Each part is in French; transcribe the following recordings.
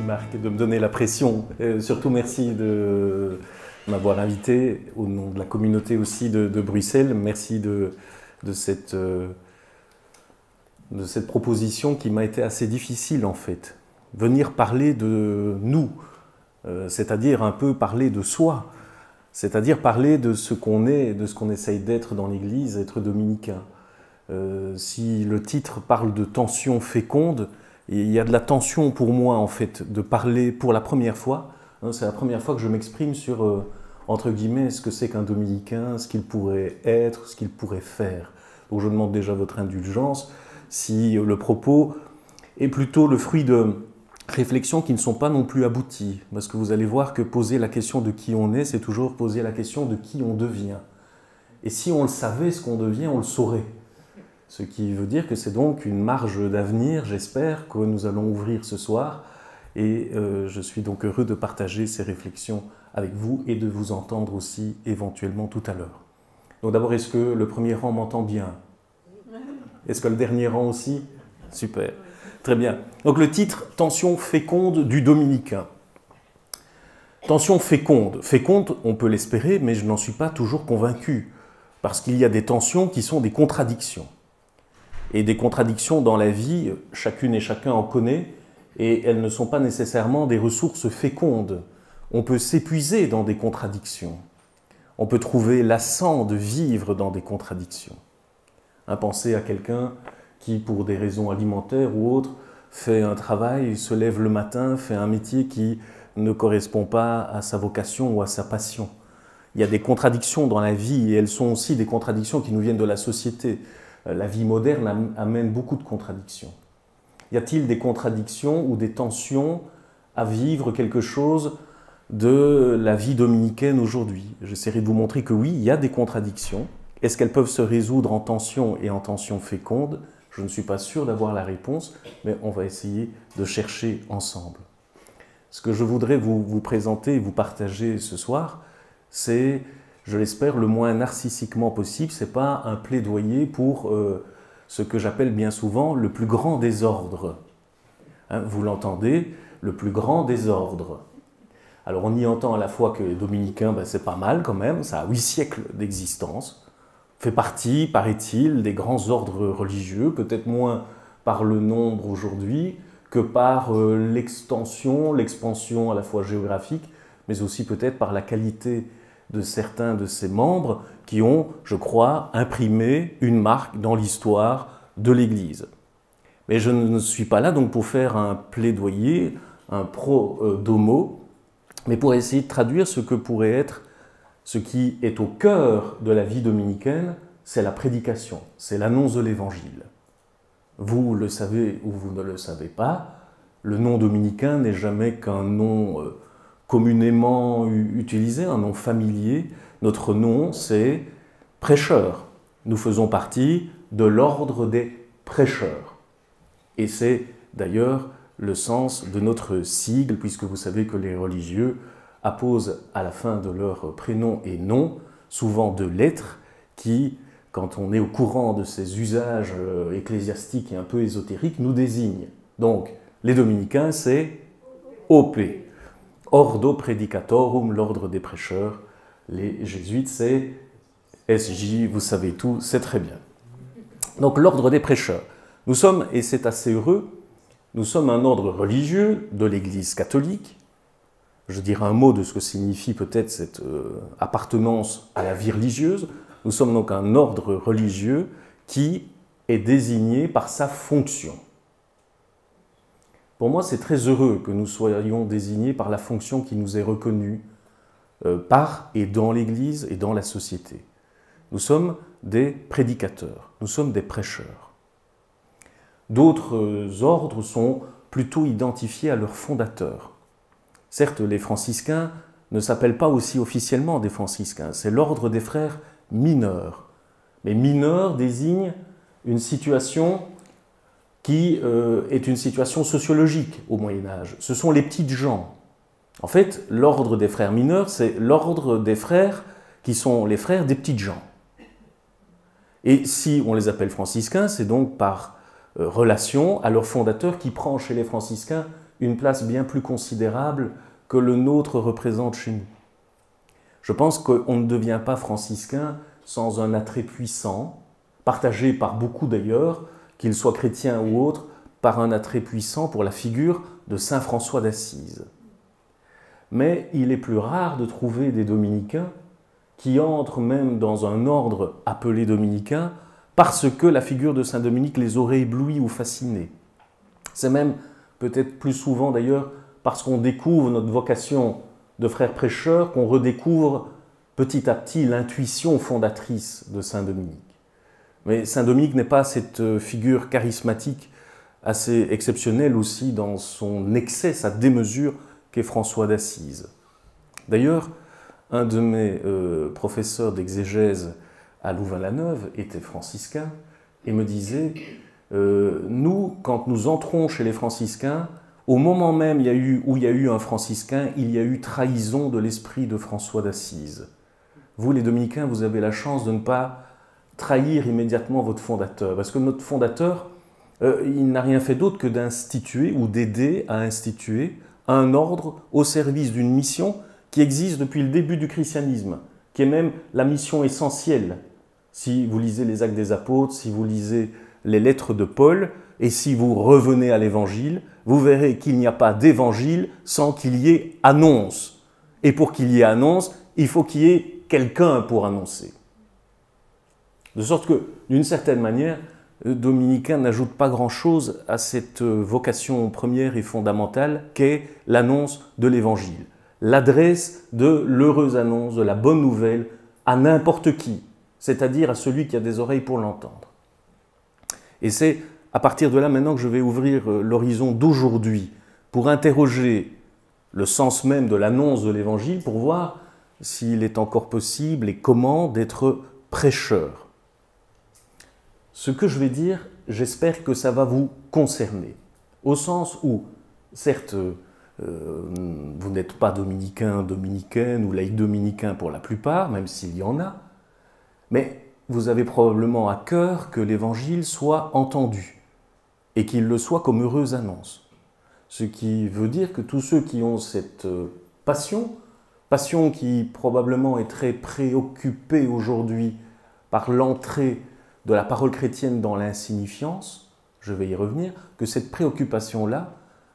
Marc, de me donner la pression. Surtout merci de m'avoir invité au nom de la communauté aussi de Bruxelles. Merci de cette proposition qui m'a été assez difficile en fait. Venir parler de nous, c'est-à-dire un peu parler de soi, c'est-à-dire parler de ce qu'on est, de ce qu'on essaye d'être dans l'Église, être dominicain. Si le titre parle de tension féconde, il y a de la tension pour moi en fait de parler pour la première fois. C'est la première fois que je m'exprime sur, entre guillemets, ce que c'est qu'un dominicain, ce qu'il pourrait être, ce qu'il pourrait faire. Donc je demande déjà votre indulgence si le propos est plutôt le fruit de réflexions qui ne sont pas non plus abouties. Parce que vous allez voir que poser la question de qui on est, c'est toujours poser la question de qui on devient. Et si on le savait, ce qu'on devient, on le saurait. Ce qui veut dire que c'est donc une marge d'avenir, j'espère, que nous allons ouvrir ce soir. Et je suis donc heureux de partager ces réflexions avec vous et de vous entendre aussi éventuellement tout à l'heure. Donc d'abord, est-ce que le premier rang m'entend bien? Est-ce que le dernier rang aussi? Super. Très bien. Donc le titre, Tension féconde du dominicain. Tension féconde. Féconde, on peut l'espérer, mais je n'en suis pas toujours convaincu. Parce qu'il y a des tensions qui sont des contradictions. Et des contradictions dans la vie, chacune et chacun en connaît, et elles ne sont pas nécessairement des ressources fécondes. On peut s'épuiser dans des contradictions. On peut trouver lassant de vivre dans des contradictions. Pensez à quelqu'un qui, pour des raisons alimentaires ou autres, fait un travail, se lève le matin, fait un métier qui ne correspond pas à sa vocation ou à sa passion. Il y a des contradictions dans la vie, et elles sont aussi des contradictions qui nous viennent de la société. La vie moderne amène beaucoup de contradictions. Y a-t-il des contradictions ou des tensions à vivre quelque chose de la vie dominicaine aujourd'hui? J'essaierai de vous montrer que oui, il y a des contradictions. Est-ce qu'elles peuvent se résoudre en tension et en tension féconde? Je ne suis pas sûr d'avoir la réponse, mais on va essayer de chercher ensemble. Ce que je voudrais vous présenter et vous partager ce soir, c'est, je l'espère, le moins narcissiquement possible. Ce n'est pas un plaidoyer pour ce que j'appelle bien souvent le plus grand désordre. Vous l'entendez, le plus grand désordre. Alors on y entend à la fois que les dominicains, c'est pas mal quand même, ça a 8 siècles d'existence, fait partie, paraît-il, des grands ordres religieux, peut-être moins par le nombre aujourd'hui que par l'extension, l'expansion à la fois géographique, mais aussi peut-être par la qualité de certains de ses membres qui ont, je crois, imprimé une marque dans l'histoire de l'Église. Mais je ne suis pas là donc pour faire un plaidoyer, un pro-domo, mais pour essayer de traduire ce que pourrait être, ce qui est au cœur de la vie dominicaine, c'est la prédication, c'est l'annonce de l'Évangile. Vous le savez ou vous ne le savez pas, le nom dominicain n'est jamais qu'un nom communément utilisé, un nom familier. Notre nom, c'est prêcheur. Nous faisons partie de l'ordre des prêcheurs. Et c'est d'ailleurs le sens de notre sigle, puisque vous savez que les religieux apposent à la fin de leur prénom et nom souvent 2 lettres qui, quand on est au courant de ces usages ecclésiastiques et un peu ésotériques, nous désignent. Donc, les dominicains, c'est OP. Ordo Predicatorum, l'ordre des prêcheurs. Les jésuites, c'est SJ, vous savez tout, c'est très bien. Donc l'ordre des prêcheurs. Nous sommes, et c'est assez heureux, nous sommes un ordre religieux de l'Église catholique. Je dirai un mot de ce que signifie peut-être cette appartenance à la vie religieuse. Nous sommes donc un ordre religieux qui est désigné par sa fonction. Pour moi, c'est très heureux que nous soyons désignés par la fonction qui nous est reconnue par et dans l'Église et dans la société. Nous sommes des prédicateurs, nous sommes des prêcheurs. D'autres ordres sont plutôt identifiés à leur fondateur. Certes, les franciscains ne s'appellent pas aussi officiellement des franciscains, c'est l'ordre des frères mineurs. Mais mineur désigne une situation qui est une situation sociologique au Moyen-Âge. Ce sont les petites gens. En fait, l'ordre des frères mineurs, c'est l'ordre des frères qui sont les frères des petites gens. Et si on les appelle franciscains, c'est donc par relation à leur fondateur qui prend chez les franciscains une place bien plus considérable que le nôtre représente chez nous. Je pense qu'on ne devient pas franciscain sans un attrait puissant, partagé par beaucoup d'ailleurs, qu'ils soient chrétiens ou autres, par un attrait puissant pour la figure de saint François d'Assise. Mais il est plus rare de trouver des dominicains qui entrent même dans un ordre appelé dominicain parce que la figure de saint Dominique les aurait éblouis ou fascinés. C'est même peut-être plus souvent d'ailleurs parce qu'on découvre notre vocation de frère prêcheur qu'on redécouvre petit à petit l'intuition fondatrice de saint Dominique. Mais saint Dominique n'est pas cette figure charismatique assez exceptionnelle aussi dans son excès, sa démesure qu'est François d'Assise. D'ailleurs, un de mes professeurs d'exégèse à Louvain-la-Neuve était franciscain et me disait nous, quand nous entrons chez les franciscains, au moment même où il y a eu un franciscain, il y a eu trahison de l'esprit de François d'Assise. Vous, les dominicains, vous avez la chance de ne pas trahir immédiatement votre fondateur, parce que notre fondateur, il n'a rien fait d'autre que d'instituer ou d'aider à instituer un ordre au service d'une mission qui existe depuis le début du christianisme, qui est même la mission essentielle. Si vous lisez les Actes des Apôtres, si vous lisez les lettres de Paul, et si vous revenez à l'Évangile, vous verrez qu'il n'y a pas d'Évangile sans qu'il y ait annonce. Et pour qu'il y ait annonce, il faut qu'il y ait quelqu'un pour annoncer. De sorte que, d'une certaine manière, le dominicain n'ajoute pas grand-chose à cette vocation première et fondamentale qu'est l'annonce de l'Évangile. L'adresse de l'heureuse annonce, de la bonne nouvelle à n'importe qui, c'est-à-dire à celui qui a des oreilles pour l'entendre. Et c'est à partir de là maintenant que je vais ouvrir l'horizon d'aujourd'hui pour interroger le sens même de l'annonce de l'Évangile, pour voir s'il est encore possible et comment d'être prêcheur. Ce que je vais dire, j'espère que ça va vous concerner, au sens où, certes, vous n'êtes pas dominicain, dominicaine ou laïc dominicain pour la plupart, même s'il y en a, mais vous avez probablement à cœur que l'Évangile soit entendu et qu'il le soit comme heureuse annonce. Ce qui veut dire que tous ceux qui ont cette passion qui probablement est très préoccupée aujourd'hui par l'entrée de la parole chrétienne dans l'insignifiance, je vais y revenir, que cette préoccupation-là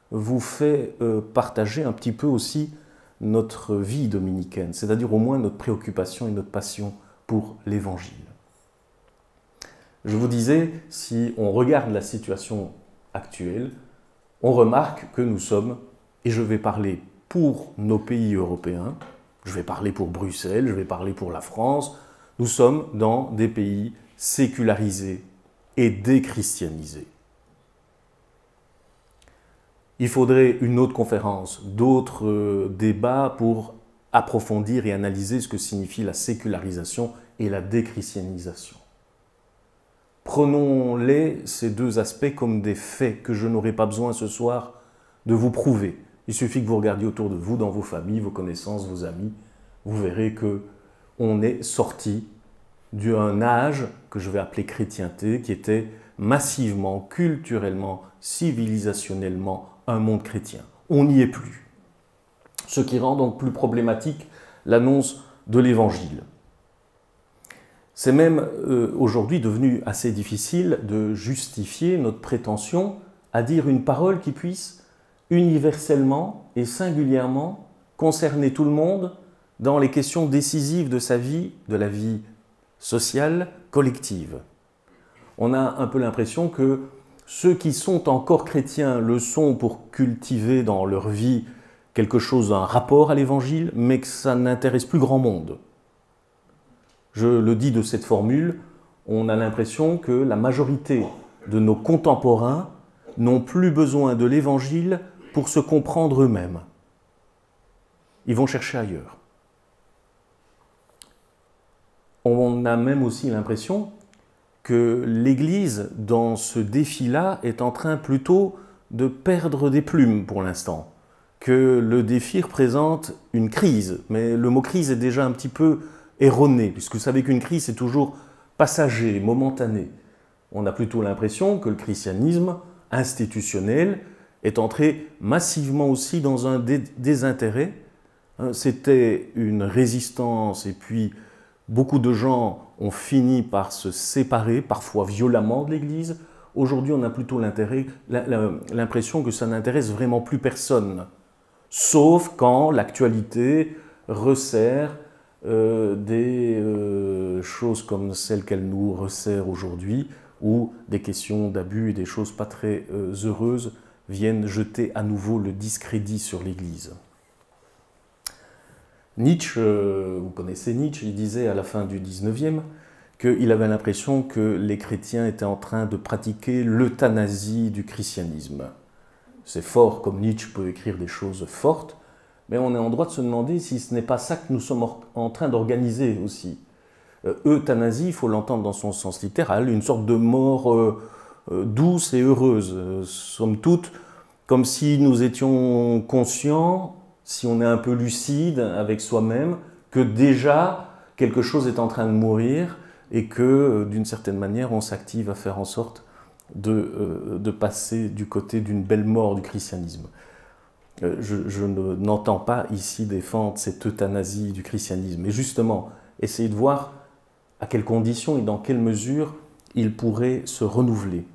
vous fait partager un petit peu aussi notre vie dominicaine, c'est-à-dire au moins notre préoccupation et notre passion pour l'Évangile. Je vous disais, si on regarde la situation actuelle, on remarque que nous sommes, et je vais parler pour nos pays européens, je vais parler pour Bruxelles, je vais parler pour la France, nous sommes dans des pays sécularisés et déchristianisés. Il faudrait une autre conférence, d'autres débats pour approfondir et analyser ce que signifie la sécularisation et la déchristianisation. Prenons-les, ces deux aspects, comme des faits que je n'aurai pas besoin ce soir de vous prouver. Il suffit que vous regardiez autour de vous, dans vos familles, vos connaissances, vos amis, vous verrez qu'on est sorti d'un âge que je vais appeler chrétienté, qui était massivement, culturellement, civilisationnellement un monde chrétien. On n'y est plus. Ce qui rend donc plus problématique l'annonce de l'Évangile. C'est même aujourd'hui devenu assez difficile de justifier notre prétention à dire une parole qui puisse universellement et singulièrement concerner tout le monde dans les questions décisives de sa vie, de la vie sociale, collective. On a un peu l'impression que ceux qui sont encore chrétiens le sont pour cultiver dans leur vie quelque chose, un rapport à l'Évangile, mais que ça n'intéresse plus grand monde. Je le dis de cette formule, on a l'impression que la majorité de nos contemporains n'ont plus besoin de l'Évangile pour se comprendre eux-mêmes. Ils vont chercher ailleurs. On a même aussi l'impression que l'Église, dans ce défi-là, est en train plutôt de perdre des plumes pour l'instant, que le défi représente une crise. Mais le mot crise est déjà un petit peu erroné, puisque vous savez qu'une crise est toujours passager, momentané. On a plutôt l'impression que le christianisme institutionnel est entré massivement aussi dans un désintérêt. C'était une résistance et puis beaucoup de gens ont fini par se séparer, parfois violemment de l'Église. Aujourd'hui, on a plutôt l'impression que ça n'intéresse vraiment plus personne, sauf quand l'actualité resserre des choses comme celles qu'elle nous resserre aujourd'hui, où des questions d'abus et des choses pas très heureuses viennent jeter à nouveau le discrédit sur l'Église. Nietzsche, vous connaissez Nietzsche, il disait à la fin du 19e qu'il avait l'impression que les chrétiens étaient en train de pratiquer l'euthanasie du christianisme. C'est fort, comme Nietzsche peut écrire des choses fortes, mais on est en droit de se demander si ce n'est pas ça que nous sommes en train d'organiser aussi. Euthanasie, il faut l'entendre dans son sens littéral, une sorte de mort douce et heureuse, somme toute, comme si nous étions conscients, si on est un peu lucide avec soi-même, que déjà quelque chose est en train de mourir et que, d'une certaine manière, on s'active à faire en sorte de passer du côté d'une belle mort du christianisme. Je n'entends pas ici défendre cette euthanasie du christianisme, mais justement, essayer de voir à quelles conditions et dans quelle mesure il pourrait se renouveler.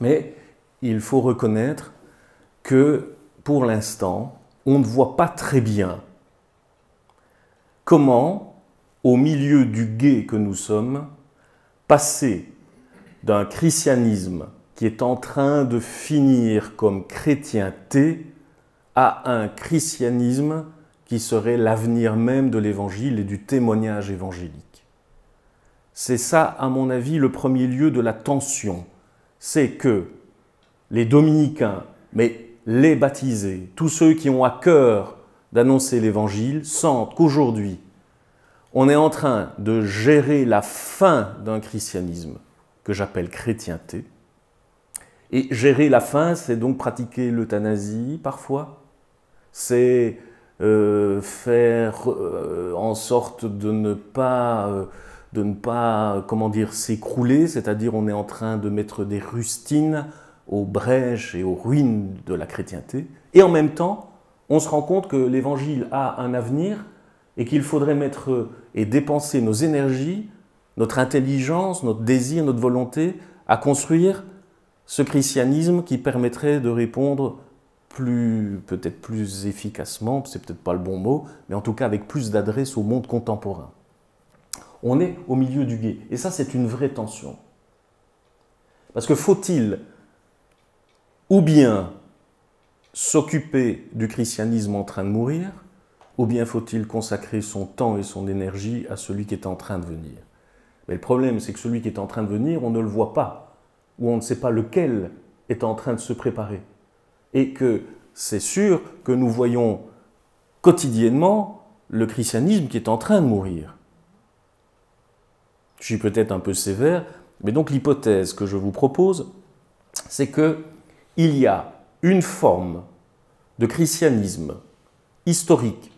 Mais il faut reconnaître que, pour l'instant, on ne voit pas très bien comment, au milieu du gué que nous sommes, passer d'un christianisme qui est en train de finir comme chrétienté à un christianisme qui serait l'avenir même de l'évangile et du témoignage évangélique. C'est ça, à mon avis, le premier lieu de la tension. C'est que les dominicains, mais les baptisés, tous ceux qui ont à cœur d'annoncer l'évangile, sentent qu'aujourd'hui, on est en train de gérer la fin d'un christianisme que j'appelle chrétienté. Et gérer la fin, c'est donc pratiquer l'euthanasie parfois, c'est faire en sorte de ne pas comment dire, s'écrouler, c'est-à-dire on est en train de mettre des rustines aux brèches et aux ruines de la chrétienté. Et en même temps, on se rend compte que l'Évangile a un avenir et qu'il faudrait mettre et dépenser nos énergies, notre intelligence, notre désir, notre volonté à construire ce christianisme qui permettrait de répondre peut-être plus efficacement, c'est peut-être pas le bon mot, mais en tout cas avec plus d'adresse au monde contemporain. On est au milieu du gué. Et ça, c'est une vraie tension. Parce que faut-il ou bien s'occuper du christianisme en train de mourir, ou bien faut-il consacrer son temps et son énergie à celui qui est en train de venir. Mais le problème, c'est que celui qui est en train de venir, on ne le voit pas, ou on ne sait pas lequel est en train de se préparer. Et que c'est sûr que nous voyons quotidiennement le christianisme qui est en train de mourir. Je suis peut-être un peu sévère, mais donc l'hypothèse que je vous propose, c'est qu'il y a une forme de christianisme historique,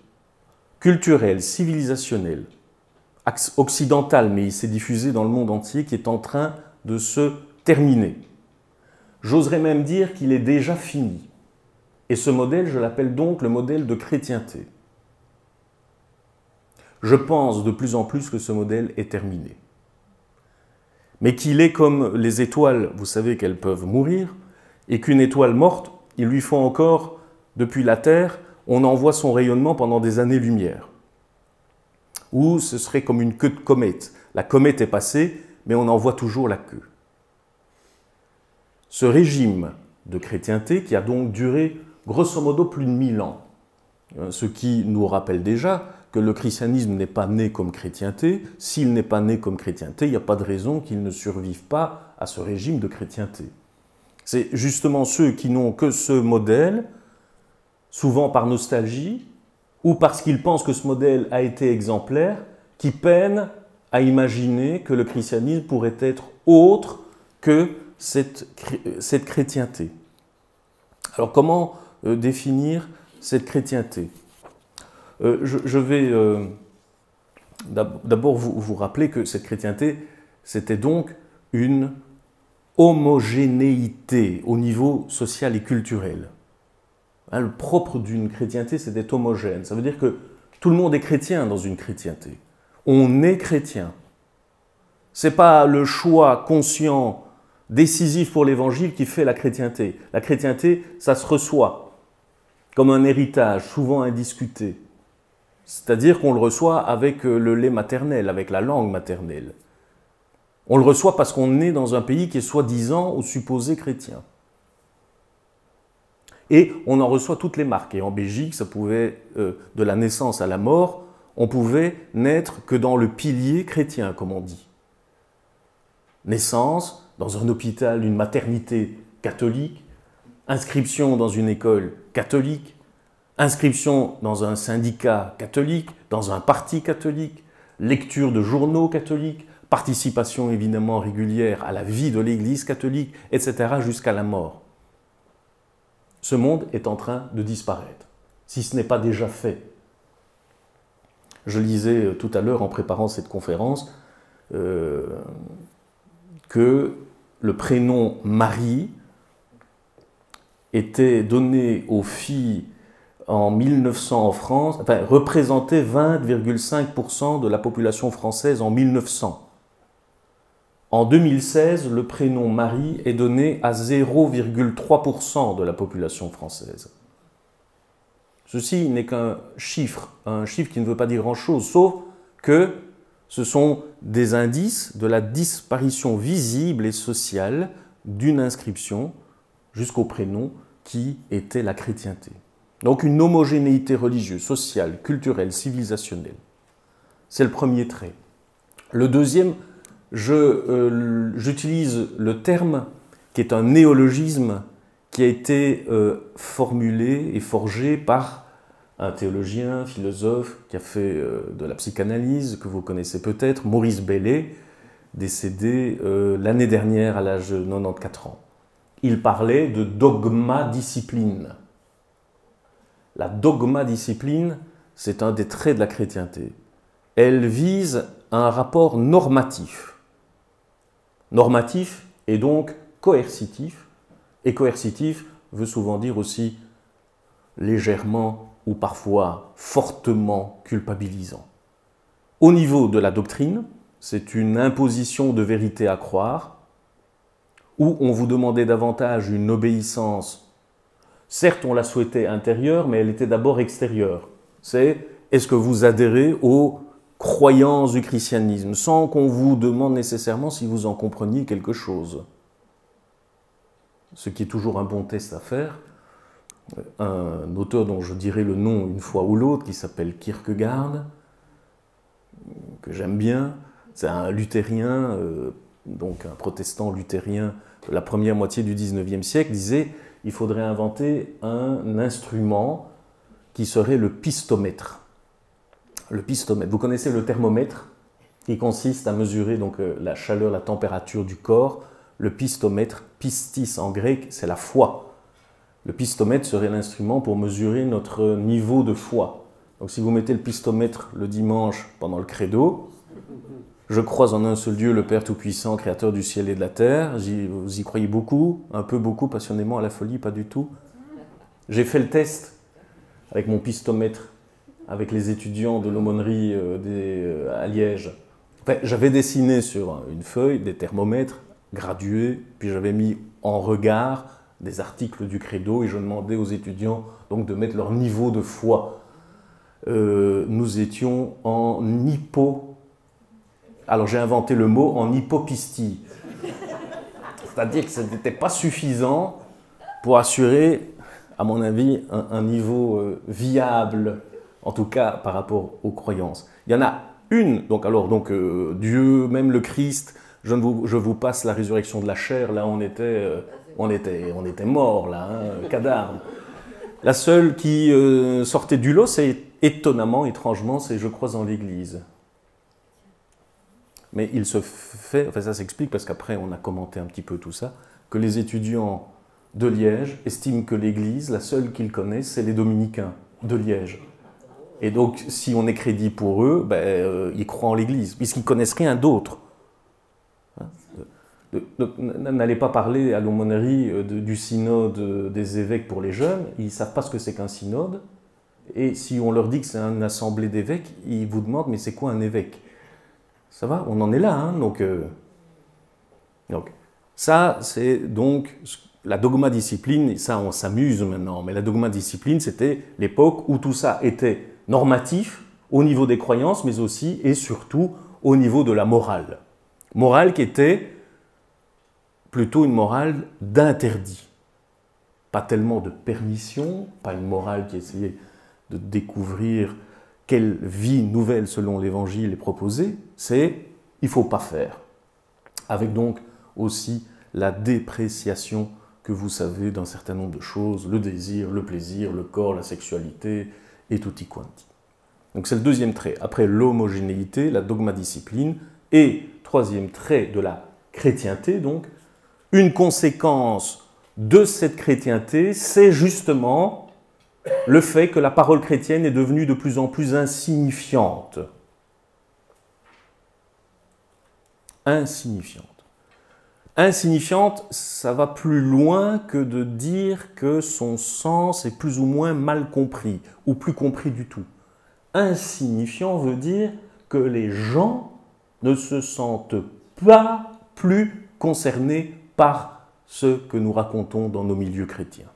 culturel, civilisationnel, occidental, mais il s'est diffusé dans le monde entier, qui est en train de se terminer. J'oserais même dire qu'il est déjà fini. Et ce modèle, je l'appelle donc le modèle de chrétienté. Je pense de plus en plus que ce modèle est terminé. Mais qu'il est comme les étoiles, vous savez qu'elles peuvent mourir, et qu'une étoile morte, il lui faut encore, depuis la Terre, on envoie son rayonnement pendant des années-lumière. Ou ce serait comme une queue de comète. La comète est passée, mais on en voit toujours la queue. Ce régime de chrétienté qui a donc duré grosso modo plus de 1000 ans, ce qui nous rappelle déjà que le christianisme n'est pas né comme chrétienté. S'il n'est pas né comme chrétienté, il n'y a pas de raison qu'il ne survive pas à ce régime de chrétienté. C'est justement ceux qui n'ont que ce modèle, souvent par nostalgie, ou parce qu'ils pensent que ce modèle a été exemplaire, qui peinent à imaginer que le christianisme pourrait être autre que cette chrétienté. Alors comment définir cette chrétienté ? Je vais d'abord vous rappeler que cette chrétienté, c'était donc une homogénéité au niveau social et culturel. Hein, le propre d'une chrétienté, c'est d'être homogène. Ça veut dire que tout le monde est chrétien dans une chrétienté. On est chrétien. Ce n'est pas le choix conscient, décisif pour l'Évangile qui fait la chrétienté. La chrétienté, ça se reçoit comme un héritage, souvent indiscuté. C'est-à-dire qu'on le reçoit avec le lait maternel, avec la langue maternelle. On le reçoit parce qu'on est dans un pays qui est soi-disant ou supposé chrétien. Et on en reçoit toutes les marques. Et en Belgique, ça pouvait, de la naissance à la mort, on pouvait n'être que dans le pilier chrétien, comme on dit. Naissance, dans un hôpital, une maternité catholique, inscription dans une école catholique, inscription dans un syndicat catholique, dans un parti catholique, lecture de journaux catholiques, participation évidemment régulière à la vie de l'Église catholique, etc., jusqu'à la mort. Ce monde est en train de disparaître, si ce n'est pas déjà fait. Je lisais tout à l'heure en préparant cette conférence que le prénom Marie était donné aux filles en 1900 en France, enfin représentait 20,5% de la population française en 1900. En 2016, le prénom Marie est donné à 0,3% de la population française. Ceci n'est qu'un chiffre, un chiffre qui ne veut pas dire grand-chose, sauf que ce sont des indices de la disparition visible et sociale d'une inscription jusqu'au prénom qui était la chrétienté. Donc une homogénéité religieuse, sociale, culturelle, civilisationnelle. C'est le premier trait. Le deuxième, j'utilise le terme qui est un néologisme qui a été formulé et forgé par un théologien, philosophe qui a fait de la psychanalyse, que vous connaissez peut-être, Maurice Bellay, décédé l'année dernière à l'âge de 94 ans. Il parlait de dogma-discipline. La dogma-discipline, c'est un des traits de la chrétienté. Elle vise un rapport normatif. Normatif et donc coercitif. Et coercitif veut souvent dire aussi légèrement ou parfois fortement culpabilisant. Au niveau de la doctrine, c'est une imposition de vérité à croire, où on vous demandait davantage une obéissance. Certes, on la souhaitait intérieure, mais elle était d'abord extérieure. C'est est-ce que vous adhérez aux croyances du christianisme, sans qu'on vous demande nécessairement si vous en compreniez quelque chose. Ce qui est toujours un bon test à faire. Un auteur dont je dirai le nom une fois ou l'autre, qui s'appelle Kierkegaard, que j'aime bien, c'est un luthérien, donc un protestant luthérien de la première moitié du XIXe siècle, disait il faudrait inventer un instrument qui serait le pistomètre. Le pistomètre. Vous connaissez le thermomètre, qui consiste à mesurer donc, la chaleur, la température du corps. Le pistomètre, pistis en grec, c'est la foi. Le pistomètre serait l'instrument pour mesurer notre niveau de foi. Donc si vous mettez le pistomètre le dimanche pendant le credo, je crois en un seul Dieu, le Père Tout-Puissant, Créateur du ciel et de la terre. Vous y croyez beaucoup, un peu, beaucoup, passionnément, à la folie, pas du tout. J'ai fait le test avec mon pistomètre, avec les étudiants de l'aumônerie à Liège. Enfin, j'avais dessiné sur une feuille des thermomètres gradués, puis j'avais mis en regard des articles du credo et je demandais aux étudiants donc, de mettre leur niveau de foi. Nous étions en hypo. Alors j'ai inventé le mot en hypopistie. C'est-à-dire que ce n'était pas suffisant pour assurer, à mon avis, un niveau viable, en tout cas par rapport aux croyances. Il y en a une, donc Dieu, même le Christ, je vous passe la résurrection de la chair, là on était morts, là, hein, cadavre. La seule qui sortait du lot, c'est étonnamment, étrangement, c'est je crois en l'Église. Mais il se fait, enfin ça s'explique parce qu'après on a commenté un petit peu tout ça, que les étudiants de Liège estiment que l'Église, la seule qu'ils connaissent, c'est les dominicains de Liège. Et donc si on est crédit pour eux, ils croient en l'Église, puisqu'ils ne connaissent rien d'autre. N'allez pas parler à l'aumônerie du synode des évêques pour les jeunes, ils ne savent pas ce que c'est qu'un synode, et si on leur dit que c'est une assemblée d'évêques, ils vous demandent mais c'est quoi un évêque? Ça va? On en est là, hein, donc ça c'est donc la dogma-discipline, ça on s'amuse maintenant, mais la dogma-discipline c'était l'époque où tout ça était normatif au niveau des croyances, mais aussi et surtout au niveau de la morale. Morale qui était plutôt une morale d'interdit. Pas tellement de permission, pas une morale qui essayait de découvrir quelle vie nouvelle selon l'Évangile est proposée, c'est il ne faut pas faire. Avec donc aussi la dépréciation que vous savez d'un certain nombre de choses, le désir, le plaisir, le corps, la sexualité et tutti quanti. Donc c'est le deuxième trait. Après l'homogénéité, la dogma-discipline, et troisième trait de la chrétienté, donc, une conséquence de cette chrétienté, c'est justement le fait que la parole chrétienne est devenue de plus en plus insignifiante. Insignifiante. Insignifiante, ça va plus loin que de dire que son sens est plus ou moins mal compris, ou plus compris du tout. Insignifiant veut dire que les gens ne se sentent pas plus concernés par ce que nous racontons dans nos milieux chrétiens.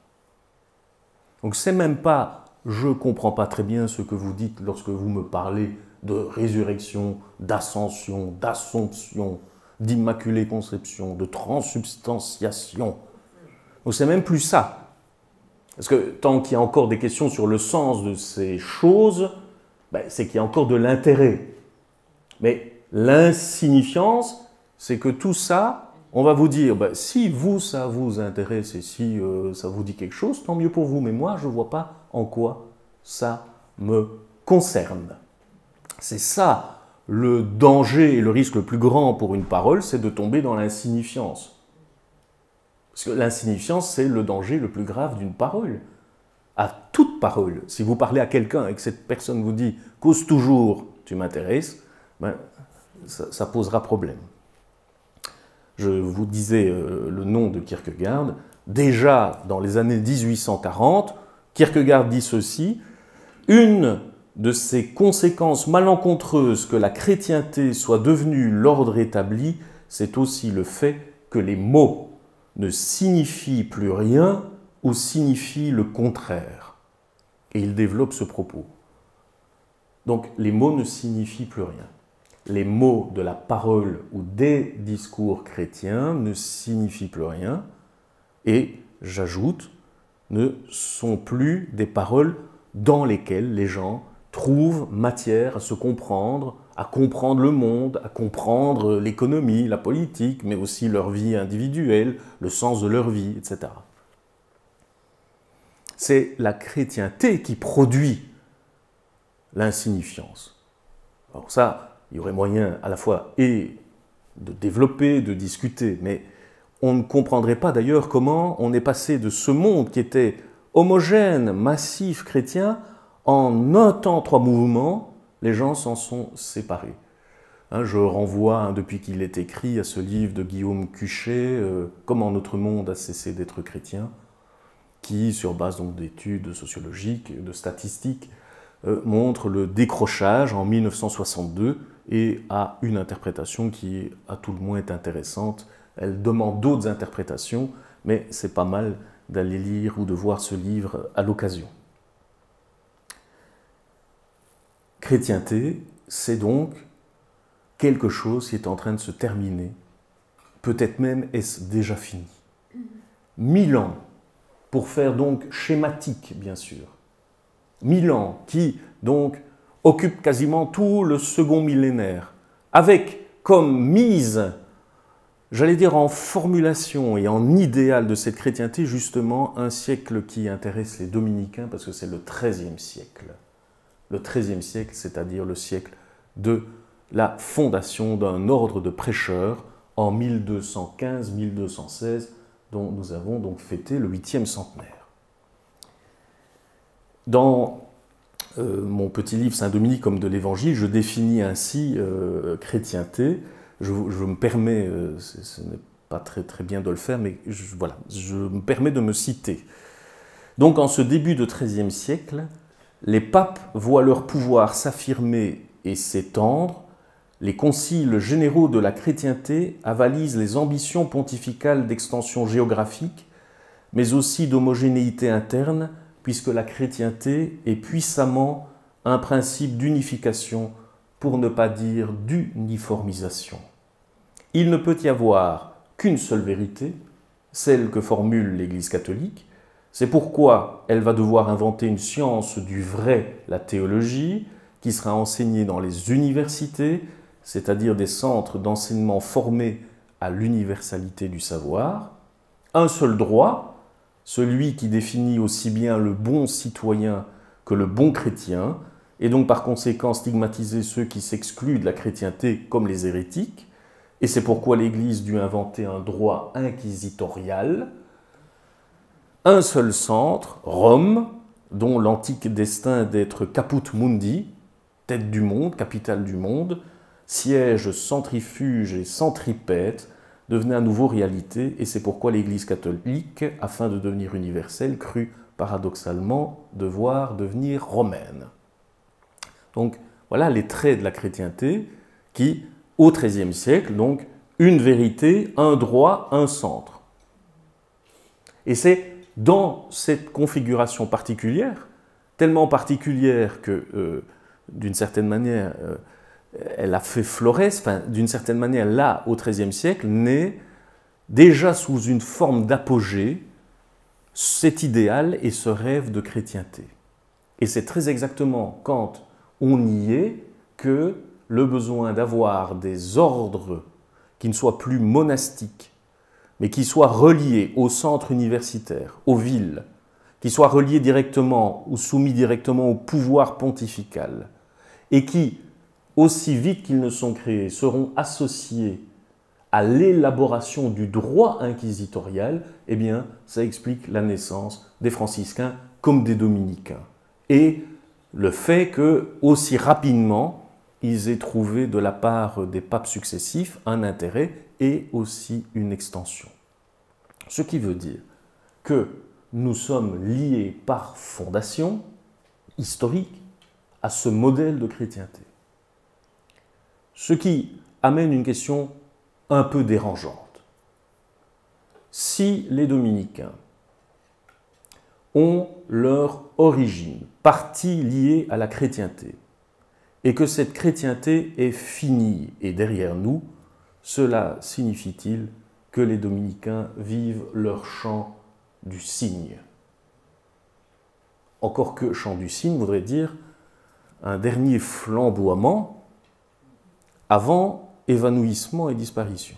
Donc c'est même pas « je ne comprends pas très bien ce que vous dites lorsque vous me parlez de résurrection, d'ascension, d'assomption, d'immaculée conception, de transsubstantiation ». Donc c'est même plus ça. Parce que tant qu'il y a encore des questions sur le sens de ces choses, c'est qu'il y a encore de l'intérêt. Mais l'insignifiance, c'est que tout ça, on va vous dire, si vous, ça vous intéresse et si ça vous dit quelque chose, tant mieux pour vous, mais moi, je ne vois pas en quoi ça me concerne. C'est ça le danger et le risque le plus grand pour une parole, c'est de tomber dans l'insignifiance. Parce que l'insignifiance, c'est le danger le plus grave d'une parole. À toute parole, si vous parlez à quelqu'un et que cette personne vous dit « cause toujours, tu m'intéresses », ça posera problème. Je vous disais le nom de Kierkegaard. Déjà dans les années 1840, Kierkegaard dit ceci: « Une de ces conséquences malencontreuses que la chrétienté soit devenue l'ordre établi, c'est aussi le fait que les mots ne signifient plus rien ou signifient le contraire. » Et il développe ce propos. Donc les mots ne signifient plus rien. Les mots de la parole ou des discours chrétiens ne signifient plus rien et, j'ajoute, ne sont plus des paroles dans lesquelles les gens trouvent matière à se comprendre, à comprendre le monde, à comprendre l'économie, la politique, mais aussi leur vie individuelle, le sens de leur vie, etc. C'est la chrétienté qui produit l'insignifiance. Alors ça, il y aurait moyen à la fois et de développer, de discuter, mais on ne comprendrait pas d'ailleurs comment on est passé de ce monde qui était homogène, massif, chrétien, en un temps, trois mouvements, les gens s'en sont séparés. Je renvoie, depuis qu'il est écrit, à ce livre de Guillaume Cuchet, « Comment notre monde a cessé d'être chrétien », qui, sur base d'études sociologiques, de statistiques, montre le décrochage en 1962 et a une interprétation qui, à tout le moins, est intéressante. Elle demande d'autres interprétations, mais c'est pas mal d'aller lire ou de voir ce livre à l'occasion. Chrétienté, c'est donc quelque chose qui est en train de se terminer. Peut-être même est-ce déjà fini. 1000 ans, pour faire donc schématique, bien sûr. 1000 ans qui, donc, occupent quasiment tout le second millénaire, avec comme mise, j'allais dire en formulation et en idéal de cette chrétienté, justement, un siècle qui intéresse les dominicains, parce que c'est le XIIIe siècle. Le XIIIe siècle, c'est-à-dire le siècle de la fondation d'un ordre de prêcheurs en 1215-1216, dont nous avons donc fêté le 8e centenaire. Dans mon petit livre Saint-Dominique comme de l'Évangile, je définis ainsi chrétienté. Je me permets, ce n'est pas très bien de le faire, mais voilà, je me permets de me citer. Donc en ce début de XIIIe siècle, les papes voient leur pouvoir s'affirmer et s'étendre. Les conciles généraux de la chrétienté avalisent les ambitions pontificales d'extension géographique, mais aussi d'homogénéité interne, puisque la chrétienté est puissamment un principe d'unification, pour ne pas dire d'uniformisation. Il ne peut y avoir qu'une seule vérité, celle que formule l'Église catholique. C'est pourquoi elle va devoir inventer une science du vrai, la théologie, qui sera enseignée dans les universités, c'est-à-dire des centres d'enseignement formés à l'universalité du savoir. Un seul droit, celui qui définit aussi bien le bon citoyen que le bon chrétien, et donc par conséquent stigmatiser ceux qui s'excluent de la chrétienté comme les hérétiques, et c'est pourquoi l'Église dut inventer un droit inquisitorial. Un seul centre, Rome, dont l'antique destin d'être caput mundi, tête du monde, capitale du monde, siège centrifuge et centripète, devenait à nouveau réalité, et c'est pourquoi l'Église catholique, afin de devenir universelle, crut paradoxalement devoir devenir romaine. Donc voilà les traits de la chrétienté qui, au XIIIe siècle, donc une vérité, un droit, un centre. Et c'est dans cette configuration particulière, tellement particulière que, d'une certaine manière, elle a fait florès, enfin, d'une certaine manière, là, au XIIIe siècle, naît déjà sous une forme d'apogée cet idéal et ce rêve de chrétienté. Et c'est très exactement quand on y est que le besoin d'avoir des ordres qui ne soient plus monastiques, mais qui soient reliés au centre universitaire, aux villes, qui soient reliés directement ou soumis directement au pouvoir pontifical, et qui, aussi vite qu'ils ne sont créés, seront associés à l'élaboration du droit inquisitorial, eh bien, ça explique la naissance des franciscains comme des dominicains. Et le fait que, aussi rapidement, ils aient trouvé de la part des papes successifs un intérêt et aussi une extension. Ce qui veut dire que nous sommes liés par fondation historique à ce modèle de chrétienté. Ce qui amène une question un peu dérangeante. Si les dominicains ont leur origine, partie liée à la chrétienté, et que cette chrétienté est finie et derrière nous, cela signifie-t-il que les dominicains vivent leur chant du cygne? Encore que chant du cygne voudrait dire un dernier flamboiement avant évanouissement et disparition.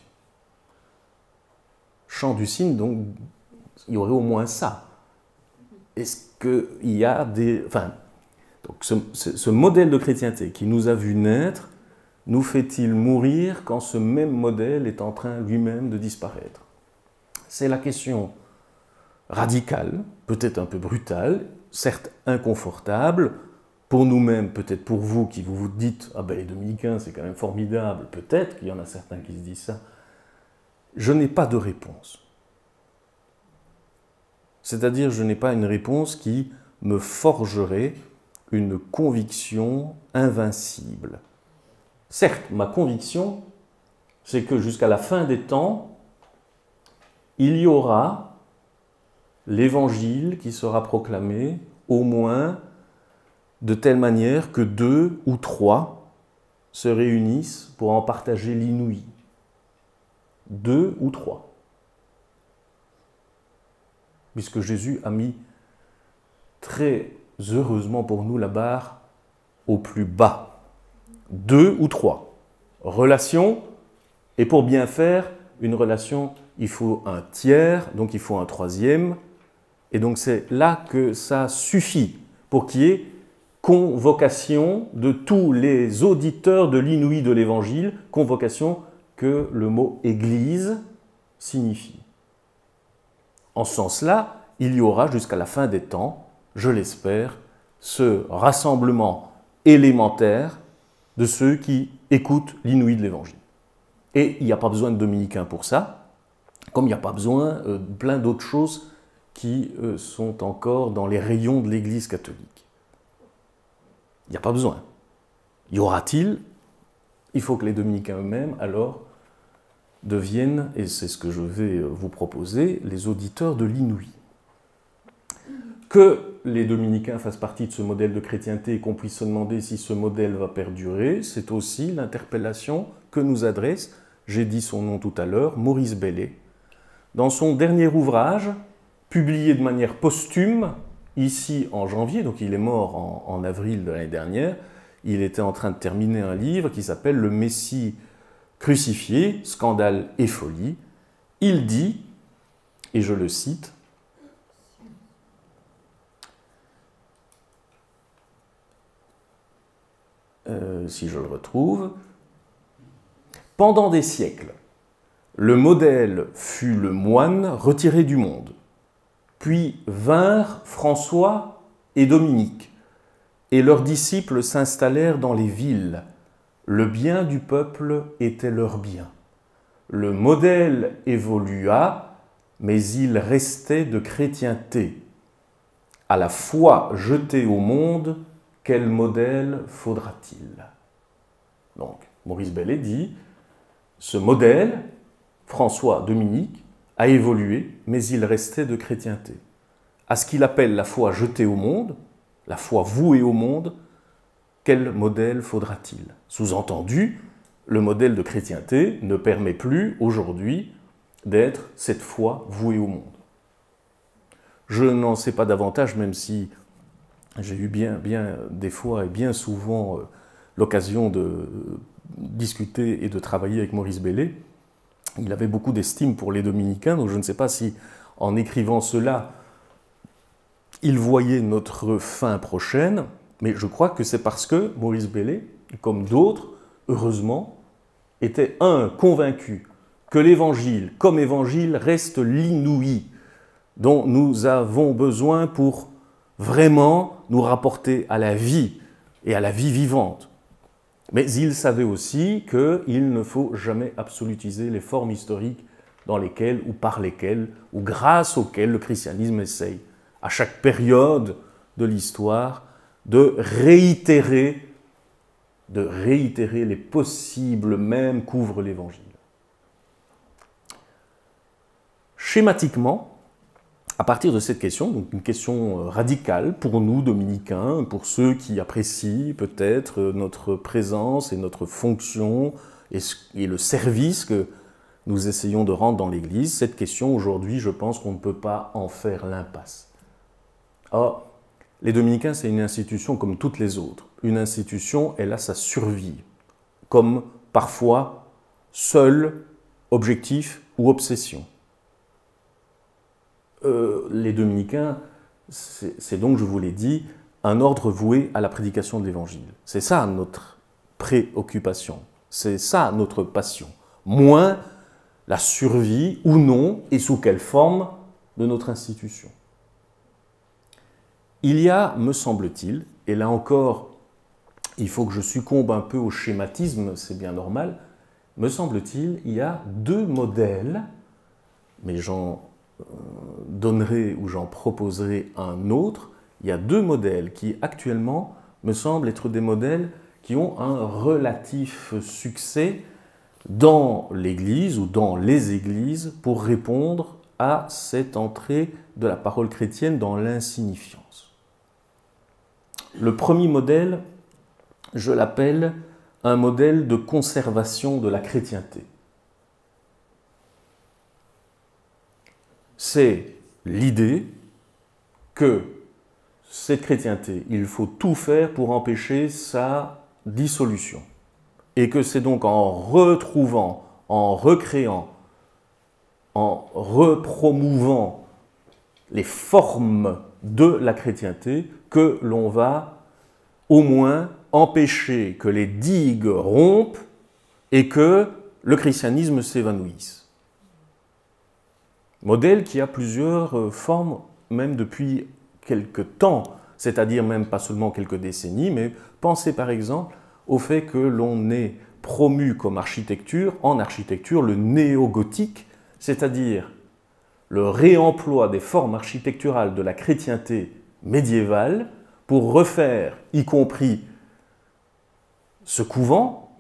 Chant du cygne, donc, il y aurait au moins ça. Est-ce qu'il y a des... Enfin, donc ce modèle de chrétienté qui nous a vu naître, nous fait-il mourir quand ce même modèle est en train lui-même de disparaître? C'est la question radicale, peut-être un peu brutale, certes inconfortable, pour nous-mêmes, peut-être pour vous qui vous dites « Ah ben les dominicains, c'est quand même formidable », peut-être qu'il y en a certains qui se disent ça. Je n'ai pas de réponse. C'est-à-dire, je n'ai pas une réponse qui me forgerait une conviction invincible. Certes, ma conviction, c'est que jusqu'à la fin des temps, il y aura l'évangile qui sera proclamé, au moins de telle manière que 2 ou 3 se réunissent pour en partager l'inouï. 2 ou 3. Puisque Jésus a mis très heureusement pour nous la barre au plus bas. 2 ou 3. Relation, et pour bien faire une relation, il faut un tiers, donc il faut un troisième, et donc c'est là que ça suffit pour qu'il y ait convocation de tous les auditeurs de l'inouï de l'Évangile, convocation que le mot « Église » signifie. En ce sens-là, il y aura jusqu'à la fin des temps, je l'espère, ce rassemblement élémentaire de ceux qui écoutent l'inouï de l'Évangile. Et il n'y a pas besoin de dominicains pour ça, comme il n'y a pas besoin de plein d'autres choses qui sont encore dans les rayons de l'Église catholique. Il n'y a pas besoin. Y aura-t-il? Il faut que les dominicains eux-mêmes, alors, deviennent, et c'est ce que je vais vous proposer, les auditeurs de l'inouï. Que les dominicains fassent partie de ce modèle de chrétienté et qu'on puisse se demander si ce modèle va perdurer, c'est aussi l'interpellation que nous adresse, j'ai dit son nom tout à l'heure, Maurice Bellay, dans son dernier ouvrage, publié de manière posthume, ici en janvier, donc il est mort en avril de l'année dernière, il était en train de terminer un livre qui s'appelle « Le Messie crucifié, scandale et folie ». Il dit, et je le cite, si je le retrouve, « Pendant des siècles, le modèle fut le moine retiré du monde. Puis vinrent François et Dominique, et leurs disciples s'installèrent dans les villes. Le bien du peuple était leur bien. Le modèle évolua, mais il restait de chrétienté. À la foi jetée au monde, quel modèle faudra-t-il » Donc, Maurice Bellay dit, ce modèle, François, Dominique, a évolué, mais il restait de chrétienté. À ce qu'il appelle la foi jetée au monde, la foi vouée au monde, quel modèle faudra-t-il? Sous-entendu, le modèle de chrétienté ne permet plus aujourd'hui d'être cette foi vouée au monde. Je n'en sais pas davantage, même si j'ai eu bien des fois et bien souvent l'occasion de discuter et de travailler avec Maurice Bellay. Il avait beaucoup d'estime pour les dominicains, donc je ne sais pas si, en écrivant cela, il voyait notre fin prochaine, mais je crois que c'est parce que Maurice Bellay, comme d'autres, heureusement, était convaincu que l'Évangile, comme Évangile, reste l'inouï dont nous avons besoin pour vraiment nous rapporter à la vie et à la vie vivante. Mais il savait aussi qu'il ne faut jamais absolutiser les formes historiques dans lesquelles, ou par lesquelles, ou grâce auxquelles le christianisme essaye, à chaque période de l'histoire, de réitérer les possibles mêmes qu'ouvre l'Évangile. Schématiquement, à partir de cette question, donc une question radicale pour nous, dominicains, pour ceux qui apprécient peut-être notre présence et notre fonction et le service que nous essayons de rendre dans l'Église, cette question aujourd'hui, je pense qu'on ne peut pas en faire l'impasse. Or, les dominicains, c'est une institution comme toutes les autres. Une institution, elle a sa survie, comme parfois seul objectif ou obsession. Les dominicains, c'est donc, je vous l'ai dit, un ordre voué à la prédication de l'Évangile. C'est ça notre préoccupation, c'est ça notre passion. Moins la survie ou non, et sous quelle forme, de notre institution. Il y a, me semble-t-il, et là encore, il faut que je succombe un peu au schématisme, c'est bien normal, me semble-t-il, il y a deux modèles, mais j'en donnerai ou j'en proposerai un autre. Il y a deux modèles qui actuellement me semblent être des modèles qui ont un relatif succès dans l'Église ou dans les Églises pour répondre à cette entrée de la parole chrétienne dans l'insignifiance. Le premier modèle, je l'appelle un modèle de conservation de la chrétienté. C'est l'idée que cette chrétienté, il faut tout faire pour empêcher sa dissolution. Et que c'est donc en retrouvant, en recréant, en repromouvant les formes de la chrétienté que l'on va au moins empêcher que les digues rompent et que le christianisme s'évanouisse. Modèle qui a plusieurs formes, même depuis quelque temps, c'est-à-dire même pas seulement quelques décennies, mais pensez par exemple au fait que l'on ait promu comme architecture, en architecture, le néo-gothique, c'est-à-dire le réemploi des formes architecturales de la chrétienté médiévale pour refaire, y compris ce couvent,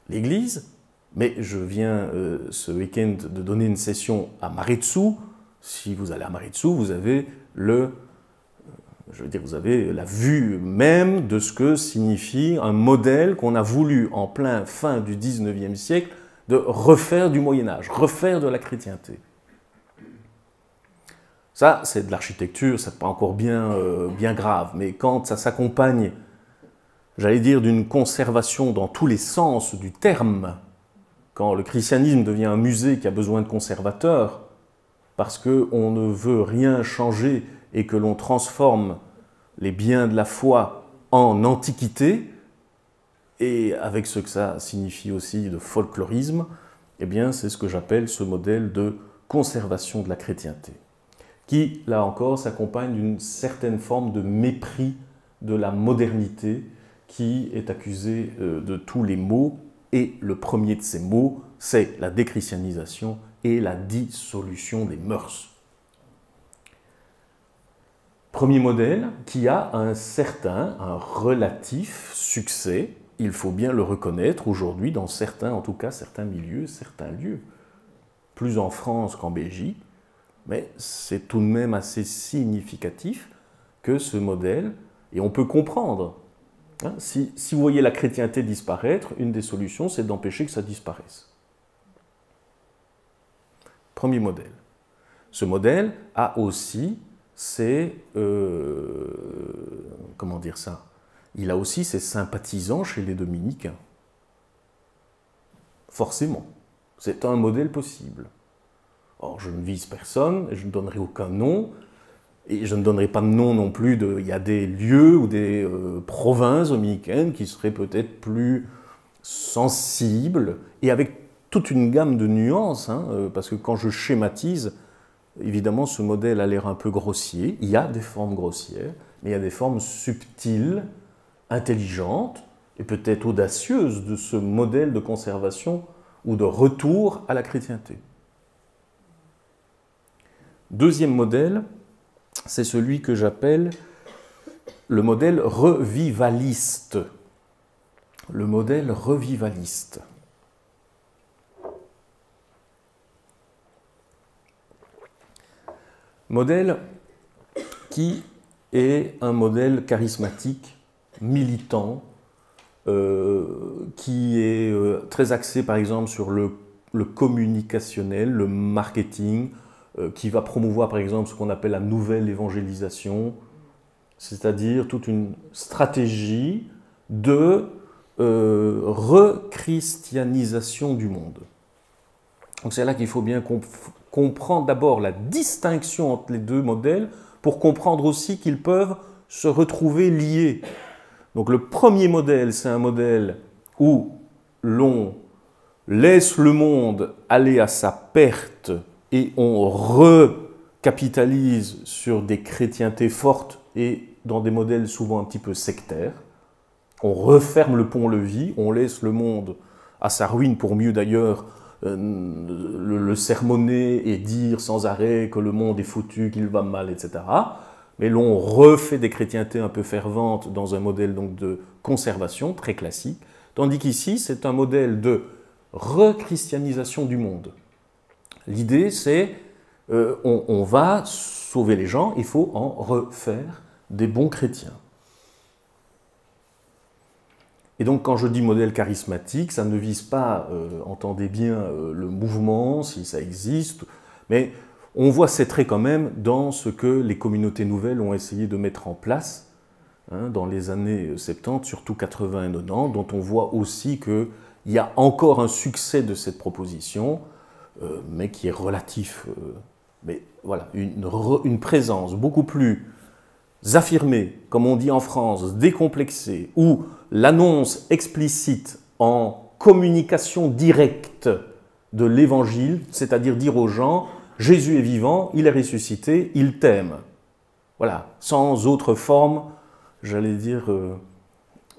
l'église. Mais je viens ce week-end de donner une session à Maretsu. Si vous allez à Maretsu, vous avez vous avez la vue même de ce que signifie un modèle qu'on a voulu, en plein fin du 19e siècle, de refaire du Moyen-Âge, refaire de la chrétienté. Ça, c'est de l'architecture, c'est pas encore bien grave, mais quand ça s'accompagne, j'allais dire, d'une conservation dans tous les sens du terme, quand le christianisme devient un musée qui a besoin de conservateurs, parce qu'on ne veut rien changer et que l'on transforme les biens de la foi en antiquité, et avec ce que ça signifie aussi de folklorisme, eh bien c'est ce que j'appelle ce modèle de conservation de la chrétienté, qui, là encore, s'accompagne d'une certaine forme de mépris de la modernité qui est accusée de tous les maux, et le premier de ces maux, c'est la déchristianisation et la dissolution des mœurs. Premier modèle qui a un relatif succès, il faut bien le reconnaître aujourd'hui dans certains, en tout cas certains milieux, certains lieux, plus en France qu'en Belgique, mais c'est tout de même assez significatif que ce modèle, et on peut comprendre, hein, si vous voyez la chrétienté disparaître, une des solutions c'est d'empêcher que ça disparaisse. Premier modèle. Ce modèle a aussi comment dire ça? Il a aussi ses sympathisants chez les dominicains. Forcément. C'est un modèle possible. Or, je ne vise personne, je ne donnerai aucun nom, et je ne donnerai pas de nom non plus il y a des lieux ou des provinces dominicaines qui seraient peut-être plus sensibles, et avec toute une gamme de nuances, hein, parce que quand je schématise, évidemment, ce modèle a l'air un peu grossier. Il y a des formes grossières, mais il y a des formes subtiles, intelligentes et peut-être audacieuses de ce modèle de conservation ou de retour à la chrétienté. Deuxième modèle, c'est celui que j'appelle le modèle revivaliste. Le modèle revivaliste. Modèle qui est un modèle charismatique, militant, qui est très axé par exemple sur le communicationnel, le marketing, qui va promouvoir par exemple ce qu'on appelle la nouvelle évangélisation, c'est-à-dire toute une stratégie de rechristianisation du monde. Donc c'est là qu'il faut bien comprendre d'abord la distinction entre les deux modèles pour comprendre aussi qu'ils peuvent se retrouver liés. Donc le premier modèle, c'est un modèle où l'on laisse le monde aller à sa perte et on recapitalise sur des chrétientés fortes et dans des modèles souvent un petit peu sectaires. On referme le pont-levis, on laisse le monde à sa ruine pour mieux d'ailleurs le sermonner et dire sans arrêt que le monde est foutu, qu'il va mal, etc. Mais l'on refait des chrétientés un peu ferventes dans un modèle donc de conservation très classique, tandis qu'ici c'est un modèle de rechristianisation du monde. L'idée c'est on va sauver les gens, il faut en refaire des bons chrétiens. Et donc quand je dis modèle charismatique, ça ne vise pas, entendez bien, le mouvement, si ça existe, mais on voit ces traits quand même dans ce que les communautés nouvelles ont essayé de mettre en place hein, dans les années 70, surtout 80 et 90, dont on voit aussi qu'il y a encore un succès de cette proposition, mais qui est relatif. Mais voilà, une présence beaucoup plus affirmée, comme on dit en France, décomplexée, où l'annonce explicite en communication directe de l'évangile, c'est-à-dire dire aux gens « Jésus est vivant, il est ressuscité, il t'aime ». Voilà, sans autre forme, j'allais dire,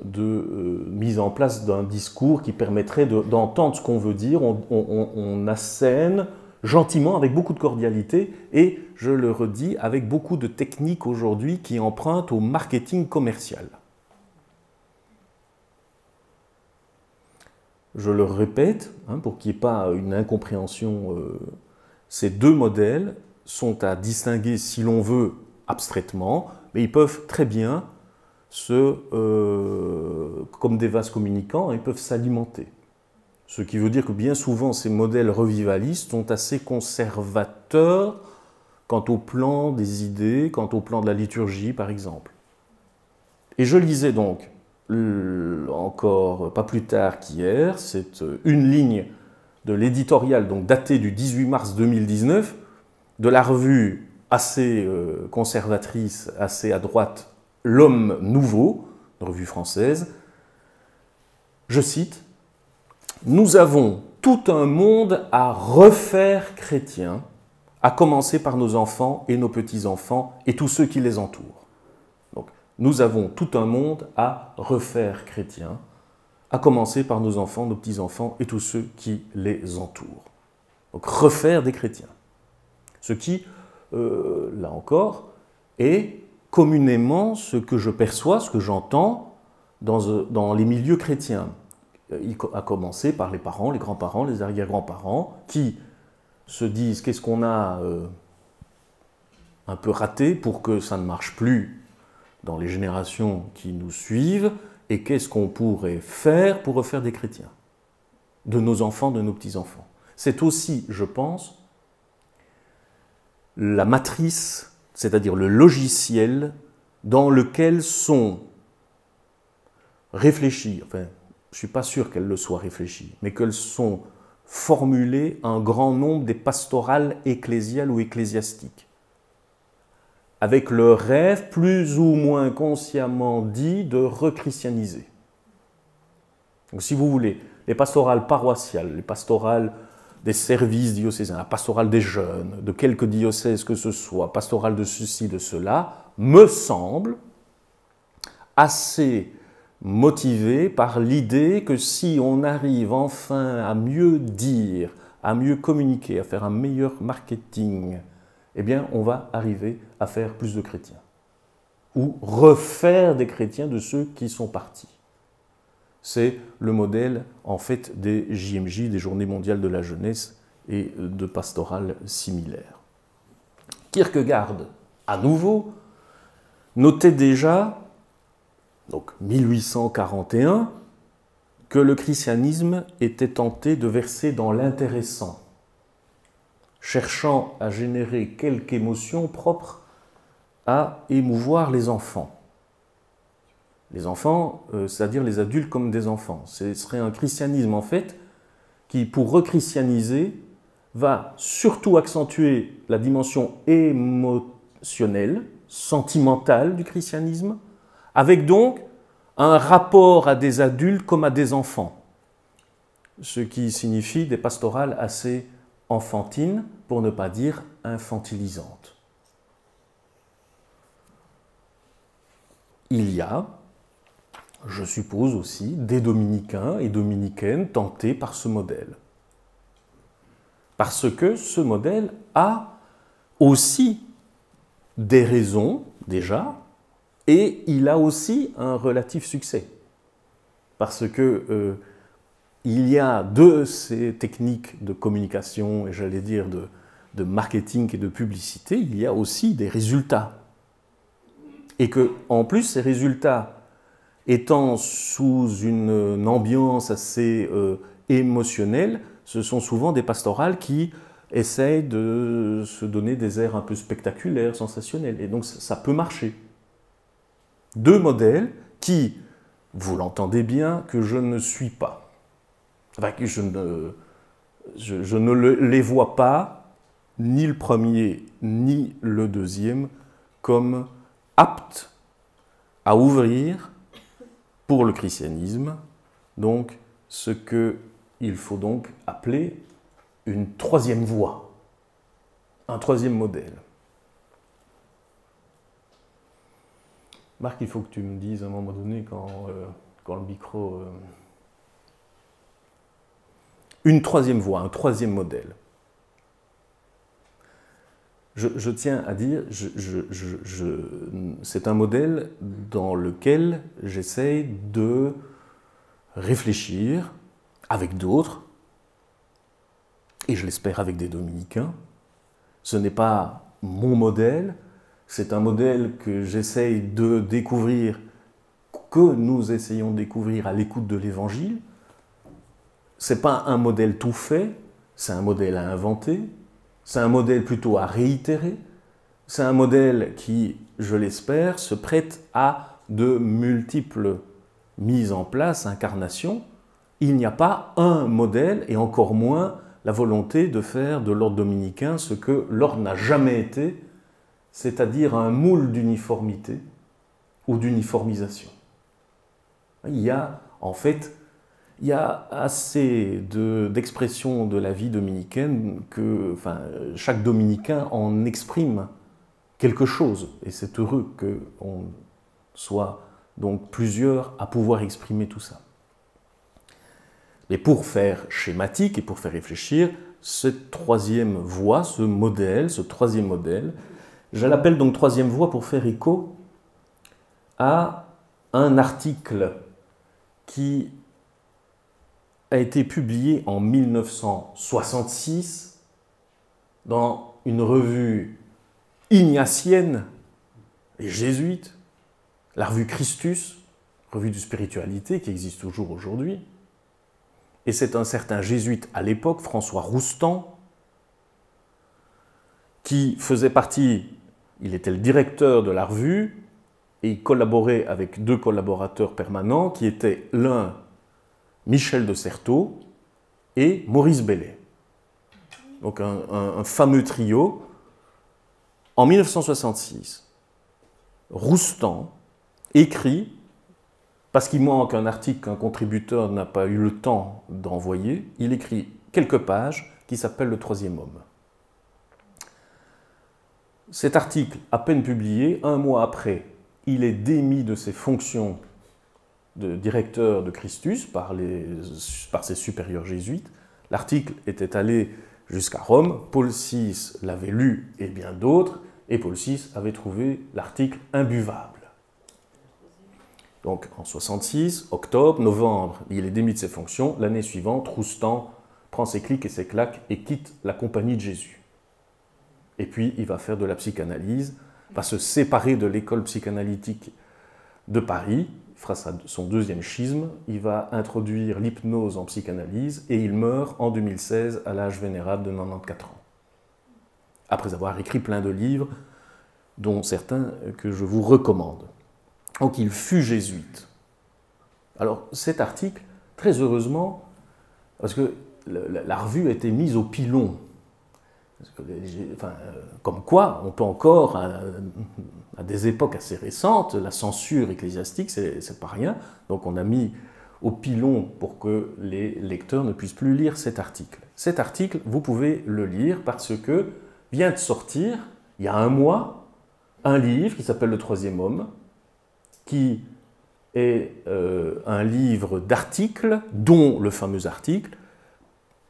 de mise en place d'un discours qui permettrait d'entendre ce qu'on veut dire. On assène gentiment, avec beaucoup de cordialité, et, je le redis, avec beaucoup de techniques aujourd'hui qui empruntent au marketing commercial. Je le répète, pour qu'il n'y ait pas une incompréhension, ces deux modèles sont à distinguer, si l'on veut, abstraitement, mais ils peuvent très bien comme des vases communicants, ils peuvent s'alimenter. Ce qui veut dire que bien souvent, ces modèles revivalistes sont assez conservateurs quant au plan des idées, quant au plan de la liturgie, par exemple. Et je lisais donc, encore pas plus tard qu'hier, c'est une ligne de l'éditorial, donc daté du 18 mars 2019, de la revue assez conservatrice, assez à droite, L'Homme Nouveau, une revue française. Je cite, « Nous avons tout un monde à refaire chrétien, à commencer par nos enfants et nos petits-enfants et tous ceux qui les entourent. » Donc, nous avons tout un monde à refaire chrétien, à commencer par nos enfants, nos petits-enfants et tous ceux qui les entourent. Donc, refaire des chrétiens. Ce qui, là encore, est communément ce que je perçois, ce que j'entends dans les milieux chrétiens, à commencer par les parents, les grands-parents, les arrière-grands-parents, qui se disent qu'est-ce qu'on a un peu raté pour que ça ne marche plus dans les générations qui nous suivent, et qu'est-ce qu'on pourrait faire pour refaire des chrétiens, de nos enfants, de nos petits-enfants. C'est aussi, je pense, la matrice, c'est-à-dire le logiciel dans lequel sont réfléchis, enfin, je ne suis pas sûr qu'elles le soient réfléchies, mais qu'elles sont formulées un grand nombre des pastorales ecclésiales ou ecclésiastiques, avec le rêve plus ou moins consciemment dit de rechristianiser. Donc si vous voulez, les pastorales paroissiales, les pastorales des services diocésains, la pastorale des jeunes, de quelques diocèses que ce soit, pastorale de ceci, de cela, me semble assez motivé par l'idée que si on arrive enfin à mieux dire, à mieux communiquer, à faire un meilleur marketing, eh bien on va arriver à faire plus de chrétiens. Ou refaire des chrétiens de ceux qui sont partis. C'est le modèle, en fait, des JMJ, des Journées mondiales de la jeunesse et de pastorales similaires. Kierkegaard, à nouveau, notait déjà, donc 1841, que le christianisme était tenté de verser dans l'intéressant, cherchant à générer quelque émotion propre à émouvoir les enfants. Les enfants, c'est-à-dire les adultes comme des enfants. Ce serait un christianisme, en fait, qui, pour rechristianiser, va surtout accentuer la dimension émotionnelle, sentimentale du christianisme, avec donc un rapport à des adultes comme à des enfants, ce qui signifie des pastorales assez enfantines, pour ne pas dire infantilisantes. Il y a, je suppose aussi, des dominicains et dominicaines tentés par ce modèle. Parce que ce modèle a aussi des raisons, déjà, et il a aussi un relatif succès. Parce que il y a de ces techniques de communication, et j'allais dire de marketing et de publicité, il y a aussi des résultats. Et que, en plus, ces résultats étant sous une ambiance assez émotionnelle, ce sont souvent des pastorales qui essayent de se donner des airs un peu spectaculaires, sensationnels. Et donc ça peut marcher. Deux modèles qui, vous l'entendez bien, que je ne suis pas. Enfin, que je ne les vois pas, ni le premier, ni le deuxième, comme aptes à ouvrir pour le christianisme, donc ce qu'il faut donc appeler une troisième voie, un troisième modèle. Marc, il faut que tu me dises à un moment donné quand le micro... Une troisième voie, un troisième modèle. je tiens à dire, c'est un modèle dans lequel j'essaye de réfléchir avec d'autres, et je l'espère avec des dominicains. Ce n'est pas mon modèle, c'est un modèle que j'essaye de découvrir, que nous essayons de découvrir à l'écoute de l'Évangile. Ce n'est pas un modèle tout fait, c'est un modèle à inventer, c'est un modèle plutôt à réitérer, c'est un modèle qui, je l'espère, se prête à de multiples mises en place, incarnations. Il n'y a pas un modèle, et encore moins la volonté de faire de l'ordre dominicain ce que l'ordre n'a jamais été, c'est-à-dire un moule d'uniformité ou d'uniformisation. Il y a, en fait, il y a assez d'expressions de la vie dominicaine que chaque dominicain en exprime quelque chose. Et c'est heureux qu'on soit donc plusieurs à pouvoir exprimer tout ça. Mais pour faire schématique et pour faire réfléchir, cette troisième voie, ce modèle, ce troisième modèle, je l'appelle donc troisième voie pour faire écho à un article qui a été publié en 1966 dans une revue ignatienne et jésuite, la revue Christus, revue de spiritualité qui existe toujours aujourd'hui. Et c'est un certain jésuite à l'époque, François Roustan, qui faisait partie, il était le directeur de la revue, et il collaborait avec deux collaborateurs permanents, qui étaient l'un Michel de Certeau et Maurice Bellet. Donc un fameux trio. En 1966, Roustan écrit, parce qu'il manque un article qu'un contributeur n'a pas eu le temps d'envoyer, il écrit quelques pages qui s'appellent « Le troisième homme ». Cet article, à peine publié, un mois après, il est démis de ses fonctions de directeur de Christus par ses supérieurs jésuites. L'article était allé jusqu'à Rome, Paul VI l'avait lu et bien d'autres, et Paul VI avait trouvé l'article imbuvable. Donc en 66, octobre, novembre, il est démis de ses fonctions. L'année suivante, Roustan prend ses clics et ses claques et quitte la compagnie de Jésus. Et puis il va faire de la psychanalyse, va se séparer de l'école psychanalytique de Paris, il fera son deuxième schisme, il va introduire l'hypnose en psychanalyse et il meurt en 2016 à l'âge vénérable de 94 ans. Après avoir écrit plein de livres, dont certains que je vous recommande. Donc il fut jésuite. Alors cet article, très heureusement, parce que la revue a été mise au pilon, comme quoi on peut encore, à des époques assez récentes, la censure ecclésiastique, c'est pas rien, donc on a mis au pilon pour que les lecteurs ne puissent plus lire cet article. Cet article, vous pouvez le lire parce que vient de sortir, il y a un mois, un livre qui s'appelle « Le troisième homme », qui est un livre d'articles, dont le fameux article,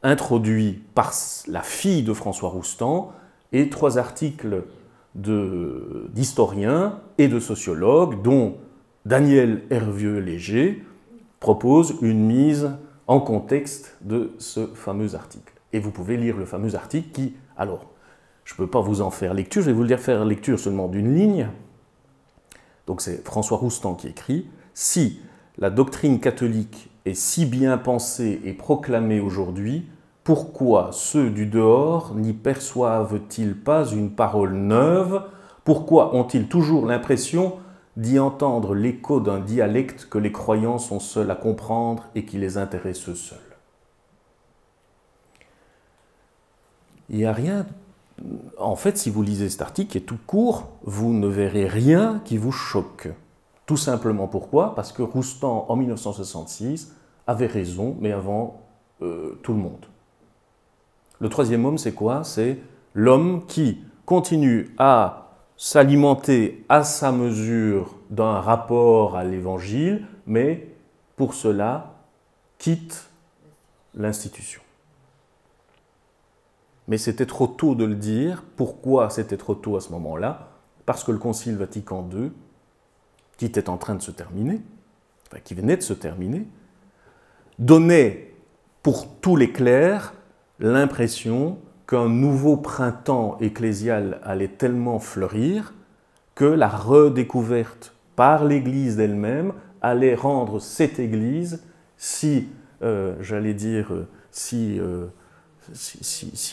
introduit par la fille de François Roustan, et 3 articles d'historiens et de sociologues, dont Daniel Hervieux-Léger propose une mise en contexte de ce fameux article. Et vous pouvez lire le fameux article qui, alors, je ne peux pas vous en faire lecture, je vais vous le faire lecture seulement d'une ligne. Donc c'est François Roustan qui écrit « Si la doctrine catholique est si bien pensée et proclamée aujourd'hui, pourquoi ceux du dehors n'y perçoivent-ils pas une parole neuve? Pourquoi ont-ils toujours l'impression d'y entendre l'écho d'un dialecte que les croyants sont seuls à comprendre et qui les intéresse eux seuls ?» Il n'y a rien. En fait, si vous lisez cet article qui est tout court, vous ne verrez rien qui vous choque. Tout simplement pourquoi? Parce que Roustan, en 1966, avait raison, mais avant tout le monde. Le troisième homme, c'est quoi? C'est l'homme qui continue à s'alimenter à sa mesure d'un rapport à l'Évangile, mais pour cela quitte l'institution. mais c'était trop tôt de le dire. Pourquoi c'était trop tôt à ce moment-là? Parce que le Concile Vatican II, qui était en train de se terminer, enfin qui venait de se terminer, donnait pour tous les clercs l'impression qu'un nouveau printemps ecclésial allait tellement fleurir que la redécouverte par l'Église d'elle-même allait rendre cette Église si, j'allais dire, si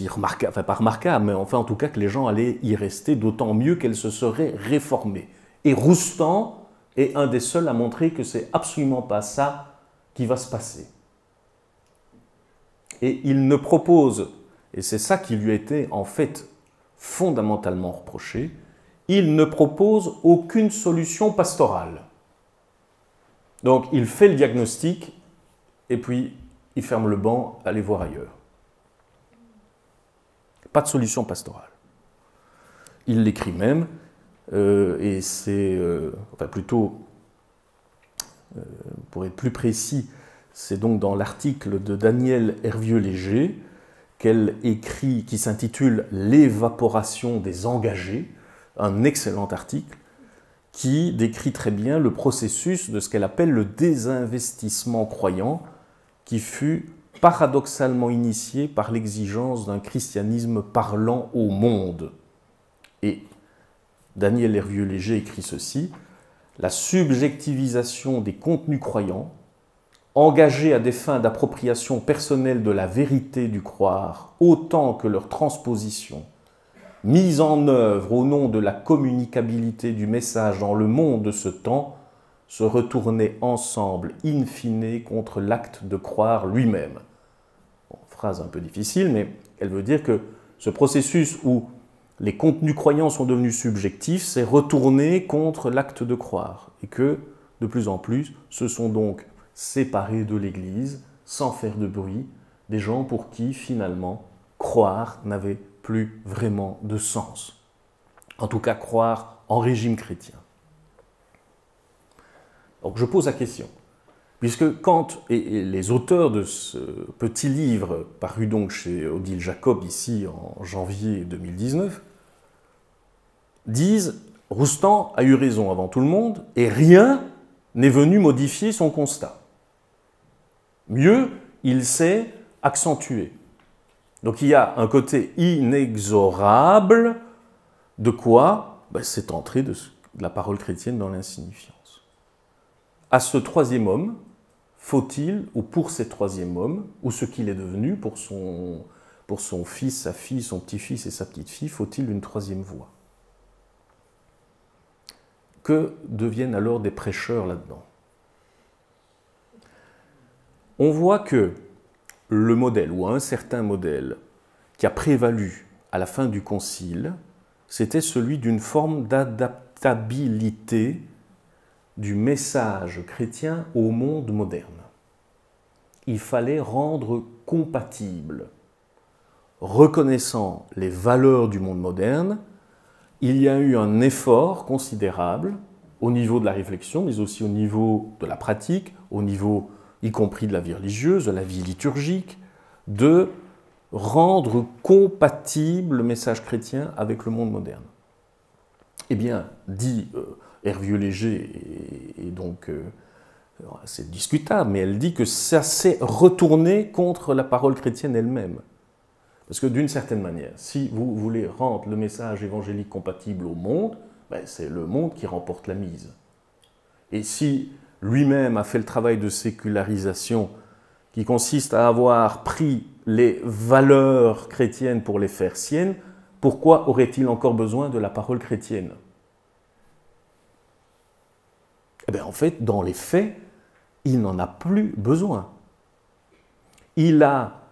remarquable, enfin pas remarquable, mais enfin en tout cas que les gens allaient y rester, d'autant mieux qu'elle se serait réformée. Et Roustan est un des seuls à montrer que c'est absolument pas ça qui va se passer. Et il ne propose, et c'est ça qui lui a été en fait fondamentalement reproché, il ne propose aucune solution pastorale. Donc il fait le diagnostic et puis il ferme le banc, allez voir ailleurs. Pas de solution pastorale. Il l'écrit même, et c'est, enfin plutôt, pour être plus précis, c'est donc dans l'article de Daniel Hervieux-Léger qu'elle écrit, qui s'intitule « L'évaporation des engagés », un excellent article qui décrit très bien le processus de ce qu'elle appelle le désinvestissement croyant, qui fut paradoxalement initié par l'exigence d'un christianisme parlant au monde. Et Daniel Hervieux-Léger écrit ceci: « La subjectivisation des contenus croyants, engagés à des fins d'appropriation personnelle de la vérité du croire, autant que leur transposition, mise en œuvre au nom de la communicabilité du message dans le monde de ce temps, se retournaient ensemble in fine contre l'acte de croire lui-même. » Bon, phrase un peu difficile, mais elle veut dire que ce processus où les contenus croyants sont devenus subjectifs s'est retourné contre l'acte de croire, et que, de plus en plus, se sont donc séparés de l'Église, sans faire de bruit, des gens pour qui, finalement, croire n'avait plus vraiment de sens. En tout cas, croire en régime chrétien. Donc je pose la question, puisque Kant et les auteurs de ce petit livre, paru donc chez Odile Jacob ici en janvier 2019, disent « Roustan a eu raison avant tout le monde et rien n'est venu modifier son constat. Mieux, il s'est accentué. » Donc il y a un côté inexorable de quoi? C'est entrée de la parole chrétienne dans l'insignifiance. À ce troisième homme, faut-il, ou pour ce troisième homme, ou ce qu'il est devenu pour son fils, sa fille, son petit-fils et sa petite-fille, faut-il une troisième voie? Que deviennent alors des prêcheurs là-dedans? On voit que le modèle, ou un certain modèle, qui a prévalu à la fin du Concile, c'était celui d'une forme d'adaptabilité du message chrétien au monde moderne. Il fallait rendre compatible, reconnaissant les valeurs du monde moderne. Il y a eu un effort considérable au niveau de la réflexion, mais aussi au niveau de la pratique, au niveau y compris de la vie religieuse, de la vie liturgique, de rendre compatible le message chrétien avec le monde moderne. Eh bien, dit Hervieux-Léger, et donc c'est discutable, mais elle dit que ça s'est retourné contre la parole chrétienne elle-même. Parce que d'une certaine manière, si vous voulez rendre le message évangélique compatible au monde, c'est le monde qui remporte la mise. Et si lui-même a fait le travail de sécularisation qui consiste à avoir pris les valeurs chrétiennes pour les faire siennes, pourquoi aurait-il encore besoin de la parole chrétienne? Eh bien, en fait, dans les faits, il n'en a plus besoin. Il a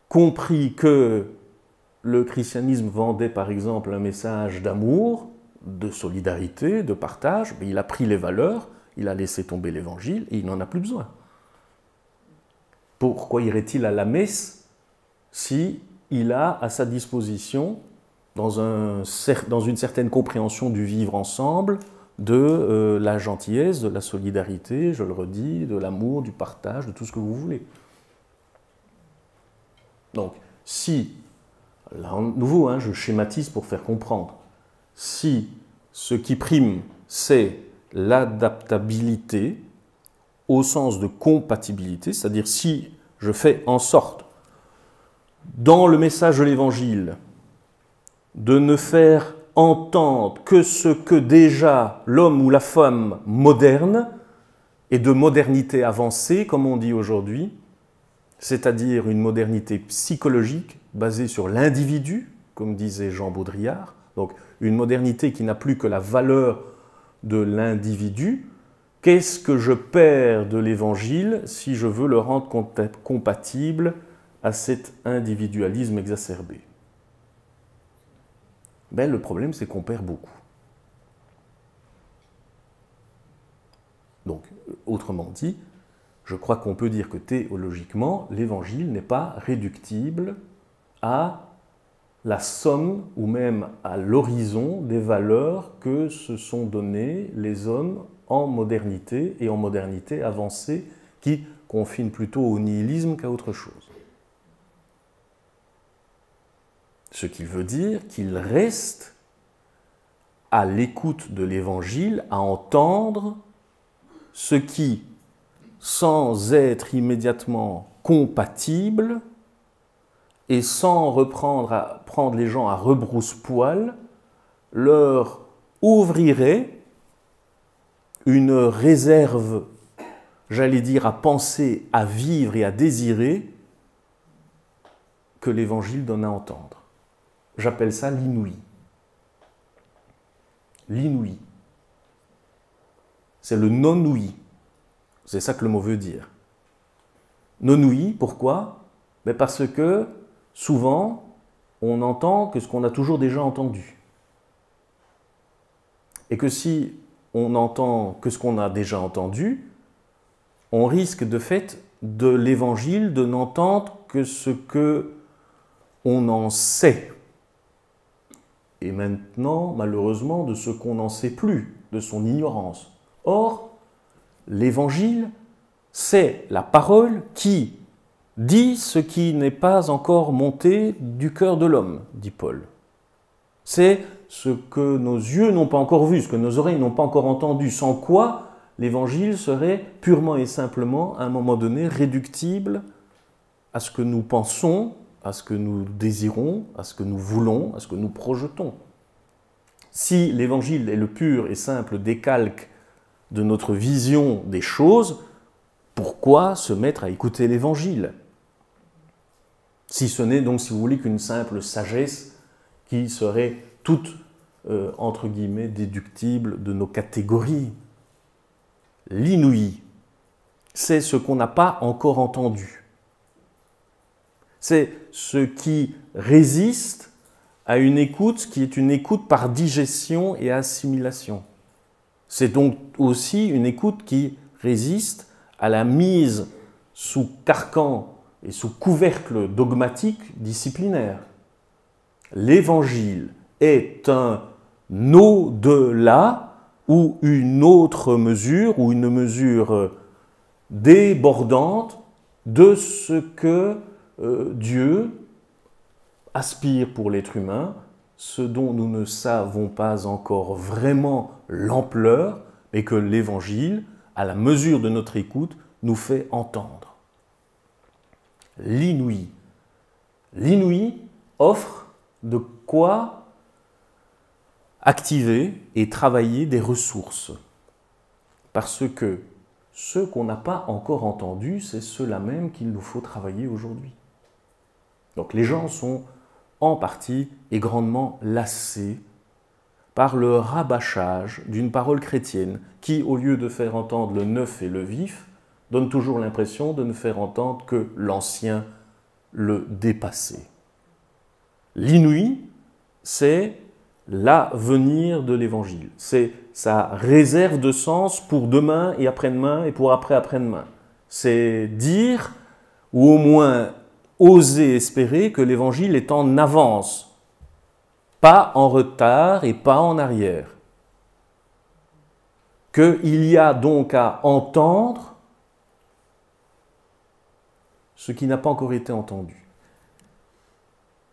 compris que le christianisme vendait par exemple un message d'amour, de solidarité, de partage, mais il a pris les valeurs, il a laissé tomber l'évangile et il n'en a plus besoin. Pourquoi irait-il à la messe si il a à sa disposition, dans une certaine compréhension du vivre ensemble, de la gentillesse, de la solidarité, je le redis, de l'amour, du partage, de tout ce que vous voulez. Donc, si là, à nouveau, hein, je schématise pour faire comprendre. Si ce qui prime, c'est l'adaptabilité au sens de compatibilité, c'est-à-dire si je fais en sorte, dans le message de l'Évangile, de ne faire entendre que ce que déjà l'homme ou la femme moderne, et de modernité avancée, comme on dit aujourd'hui, c'est-à-dire une modernité psychologique basée sur l'individu, comme disait Jean Baudrillard, donc une modernité qui n'a plus que la valeur de l'individu. Qu'est-ce que je perds de l'Évangile si je veux le rendre compatible à cet individualisme exacerbé? Ben, le problème, c'est qu'on perd beaucoup. Donc, autrement dit, je crois qu'on peut dire que théologiquement, l'Évangile n'est pas réductible à la somme ou même à l'horizon des valeurs que se sont données les hommes en modernité et en modernité avancée qui confinent plutôt au nihilisme qu'à autre chose. Ce qui veut dire qu'il reste à l'écoute de l'Évangile à entendre ce qui, sans être immédiatement compatible et sans prendre les gens à rebrousse-poil, leur ouvrirait une réserve, j'allais dire, à penser, à vivre et à désirer que l'Évangile donne à entendre. J'appelle ça l'inouï. L'inouï. C'est le non-ouï. C'est ça que le mot veut dire. Non-ouï, pourquoi? Parce que souvent, on n'entend que ce qu'on a toujours déjà entendu. Et que si on n'entend que ce qu'on a déjà entendu, on risque de fait de l'Évangile de n'entendre que ce que on en sait. Et maintenant, malheureusement, de ce qu'on n'en sait plus, de son ignorance. Or, l'Évangile, c'est la parole qui dit ce qui n'est pas encore monté du cœur de l'homme, dit Paul. C'est ce que nos yeux n'ont pas encore vu, ce que nos oreilles n'ont pas encore entendu, sans quoi l'Évangile serait purement et simplement, à un moment donné, réductible à ce que nous pensons, à ce que nous désirons, à ce que nous voulons, à ce que nous projetons. Si l'Évangile est le pur et simple décalque de notre vision des choses, pourquoi se mettre à écouter l'Évangile? Si ce n'est donc, si vous voulez, qu'une simple sagesse qui serait toute, entre guillemets, déductible de nos catégories. L'inouï, c'est ce qu'on n'a pas encore entendu. C'est ce qui résiste à une écoute qui est une écoute par digestion et assimilation. C'est donc aussi une écoute qui résiste à la mise sous carcan et sous couvercle dogmatique disciplinaire. L'Évangile est un au-delà ou une autre mesure ou une mesure débordante de ce que Dieu aspire pour l'être humain, ce dont nous ne savons pas encore vraiment l'ampleur, mais que l'Évangile, à la mesure de notre écoute, nous fait entendre. L'inouï. L'inouï offre de quoi activer et travailler des ressources. Parce que ce qu'on n'a pas encore entendu, c'est cela même qu'il nous faut travailler aujourd'hui. Donc les gens sont en partie et grandement lassés par le rabâchage d'une parole chrétienne qui, au lieu de faire entendre le neuf et le vif, donne toujours l'impression de ne faire entendre que l'ancien, le dépassé. L'inouï, c'est l'avenir de l'Évangile. C'est sa réserve de sens pour demain et après-demain et pour après-après-demain. C'est dire, ou au moins oser espérer que l'Évangile est en avance, pas en retard et pas en arrière. Qu'il y a donc à entendre ce qui n'a pas encore été entendu.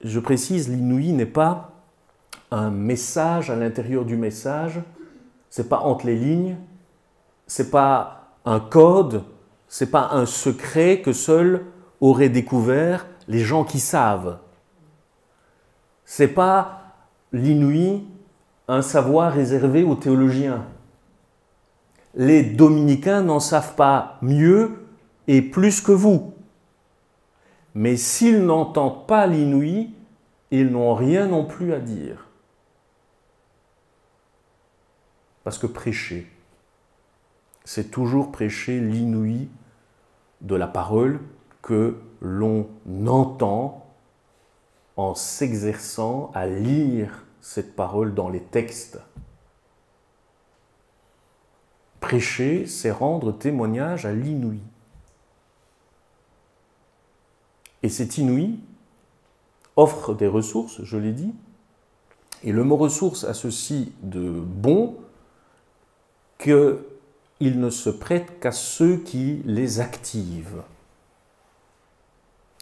je précise, l'inouï n'est pas un message à l'intérieur du message, c'est pas entre les lignes, c'est pas un code, c'est pas un secret que seuls auraient découvert les gens qui savent. C'est pas l'inouï un savoir réservé aux théologiens. Les dominicains n'en savent pas mieux et plus que vous. Mais s'ils n'entendent pas l'inouï, ils n'ont rien non plus à dire. Parce que prêcher, c'est toujours prêcher l'inouï de la parole que l'on entend en s'exerçant à lire cette parole dans les textes. Prêcher, c'est rendre témoignage à l'inouï. Et cet inouï offre des ressources, je l'ai dit, et le mot ressource a ceci de bon qu'il ne se prête qu'à ceux qui les activent.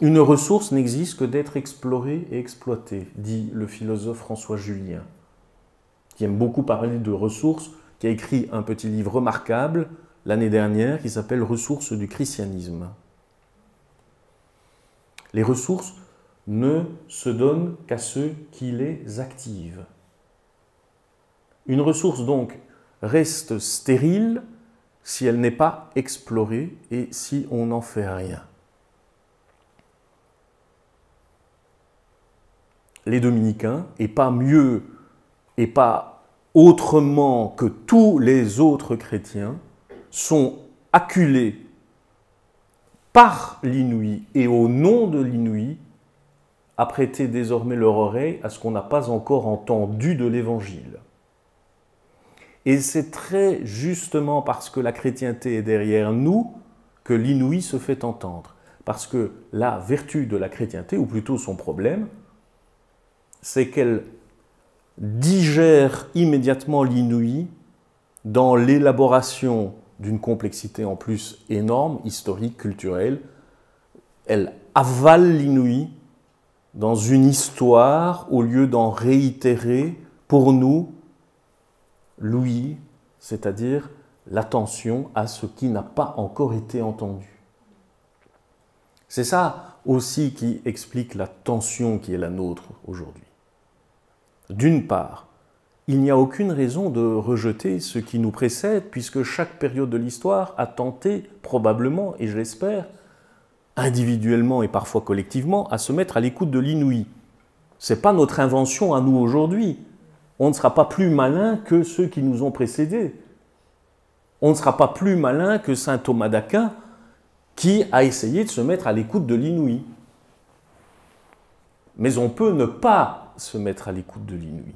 Une ressource n'existe que d'être explorée et exploitée, dit le philosophe François Julien, qui aime beaucoup parler de ressources, qui a écrit un petit livre remarquable l'année dernière qui s'appelle « Ressources du christianisme ». Les ressources ne se donnent qu'à ceux qui les activent. Une ressource donc reste stérile si elle n'est pas explorée et si on n'en fait rien. Les dominicains, et pas mieux, et pas autrement que tous les autres chrétiens, sont acculés par l'inouï et au nom de l'inouï à prêter désormais leur oreille à ce qu'on n'a pas encore entendu de l'Évangile. Et c'est très justement parce que la chrétienté est derrière nous que l'inouï se fait entendre. Parce que la vertu de la chrétienté, ou plutôt son problème, c'est qu'elle digère immédiatement l'inouï dans l'élaboration d'une complexité en plus énorme, historique, culturelle. Elle avale l'inouï dans une histoire au lieu d'en réitérer pour nous l'ouïe, c'est-à-dire l'attention à ce qui n'a pas encore été entendu. C'est ça aussi qui explique la tension qui est la nôtre aujourd'hui. D'une part, il n'y a aucune raison de rejeter ce qui nous précède, puisque chaque période de l'histoire a tenté, probablement, et je l'espère, individuellement et parfois collectivement, à se mettre à l'écoute de l'inouï. Ce n'est pas notre invention à nous aujourd'hui. On ne sera pas plus malin que ceux qui nous ont précédés. On ne sera pas plus malin que saint Thomas d'Aquin, qui a essayé de se mettre à l'écoute de l'inouï. Mais on peut ne pas se mettre à l'écoute de l'inouï.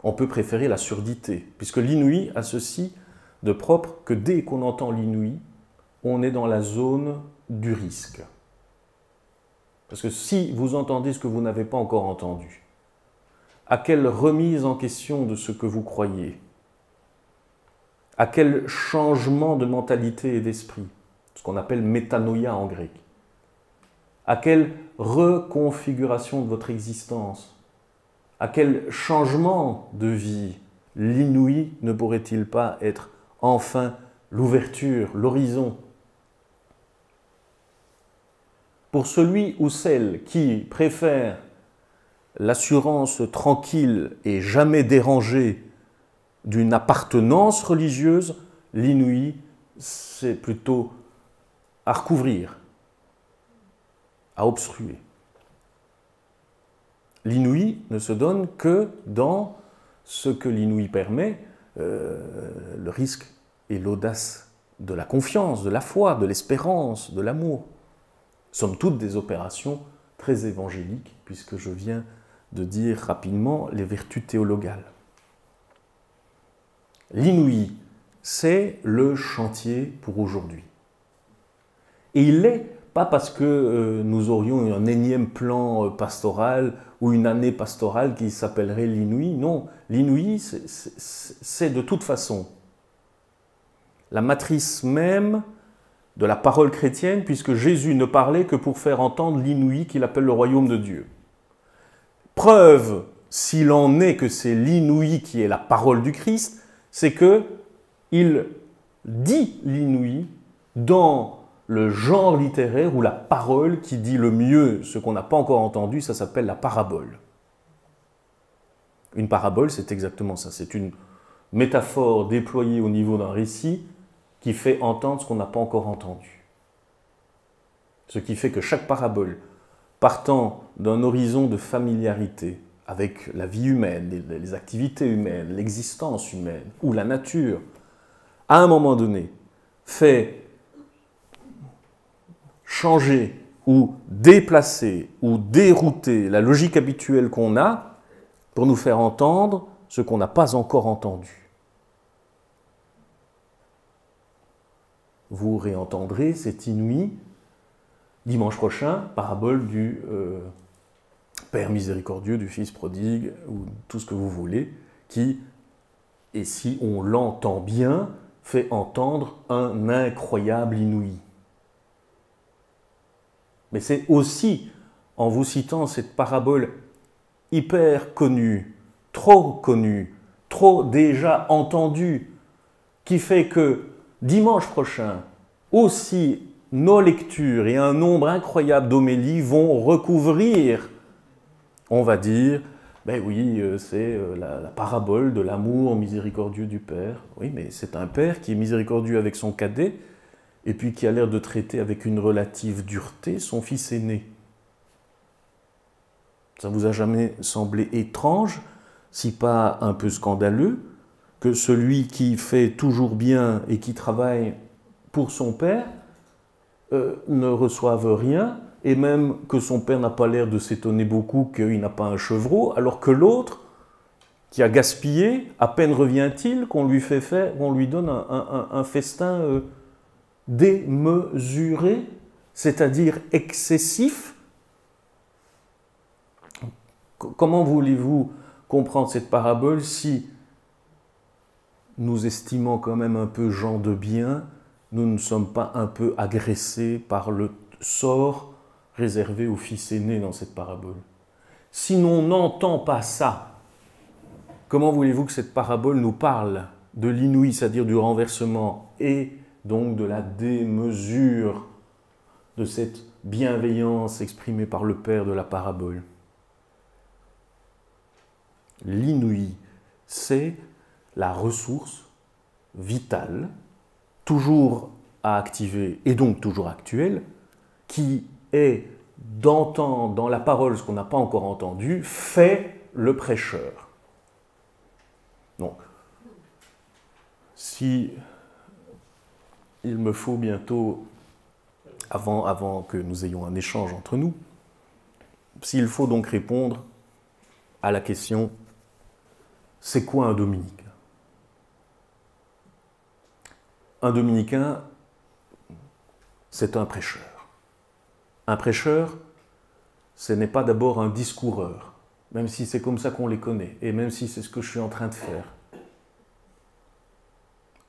On peut préférer la surdité, puisque l'inouï a ceci de propre que dès qu'on entend l'inouï, on est dans la zone du risque. Parce que si vous entendez ce que vous n'avez pas encore entendu, à quelle remise en question de ce que vous croyez, à quel changement de mentalité et d'esprit, ce qu'on appelle métanoïa en grec, à quelle reconfiguration de votre existence, à quel changement de vie l'inouï ne pourrait-il pas être enfin l'ouverture, l'horizon? Pour celui ou celle qui préfère l'assurance tranquille et jamais dérangée d'une appartenance religieuse, l'inouï, c'est plutôt à recouvrir, à obstruer. L'inouï ne se donne que dans ce que l'inouï permet, le risque et l'audace de la confiance, de la foi, de l'espérance, de l'amour. Somme toute des opérations très évangéliques, puisque je viens de dire rapidement les vertus théologales. L'inouï, c'est le chantier pour aujourd'hui. Et il l'est pas parce que nous aurions un énième plan pastoral ou une année pastorale qui s'appellerait l'inouï. Non, l'inouï, c'est de toute façon la matrice même de la parole chrétienne, puisque Jésus ne parlait que pour faire entendre l'inouï qu'il appelle le royaume de Dieu. Preuve, s'il en est que c'est l'inouï qui est la parole du Christ, c'est qu'il dit l'inouï dans le genre littéraire ou la parole qui dit le mieux ce qu'on n'a pas encore entendu, ça s'appelle la parabole. Une parabole, c'est exactement ça, c'est une métaphore déployée au niveau d'un récit qui fait entendre ce qu'on n'a pas encore entendu. Ce qui fait que chaque parabole, partant d'un horizon de familiarité avec la vie humaine, les activités humaines, l'existence humaine ou la nature, à un moment donné, fait changer ou déplacer ou dérouter la logique habituelle qu'on a pour nous faire entendre ce qu'on n'a pas encore entendu. Vous réentendrez cet inouï dimanche prochain, parabole du Père miséricordieux, du Fils prodigue, ou tout ce que vous voulez, qui, et si on l'entend bien, fait entendre un incroyable inouï. Mais c'est aussi, en vous citant cette parabole hyper connue, trop déjà entendue, qui fait que dimanche prochain, aussi nos lectures et un nombre incroyable d'homélies vont recouvrir, on va dire, ben oui, c'est la parabole de l'amour miséricordieux du Père. Oui, mais c'est un Père qui est miséricordieux avec son cadet, et puis qui a l'air de traiter avec une relative dureté son fils aîné. Ça ne vous a jamais semblé étrange, si pas un peu scandaleux, que celui qui fait toujours bien et qui travaille pour son père ne reçoive rien, et même que son père n'a pas l'air de s'étonner beaucoup qu'il n'a pas un chevreau, alors que l'autre, qui a gaspillé, à peine revient-il qu'on lui fait faire, qu'on lui donne un festin démesuré, c'est-à-dire excessif. Comment voulez-vous comprendre cette parabole si nous estimons quand même un peu gens de bien, nous ne sommes pas un peu agressés par le sort réservé au fils aîné dans cette parabole? Si l'on n'entend pas ça, comment voulez-vous que cette parabole nous parle de l'inouï, c'est-à-dire du renversement, et donc de la démesure, de cette bienveillance exprimée par le Père de la parabole? L'inouï, c'est la ressource vitale, toujours à activer et donc toujours actuelle, qui est d'entendre dans la parole ce qu'on n'a pas encore entendu, fait le prêcheur. Donc, si il me faut bientôt, avant que nous ayons un échange entre nous, s'il faut donc répondre à la question « c'est quoi un dominicain ?» Un dominicain, c'est un prêcheur. Un prêcheur, ce n'est pas d'abord un discoureur, même si c'est comme ça qu'on les connaît, et même si c'est ce que je suis en train de faire.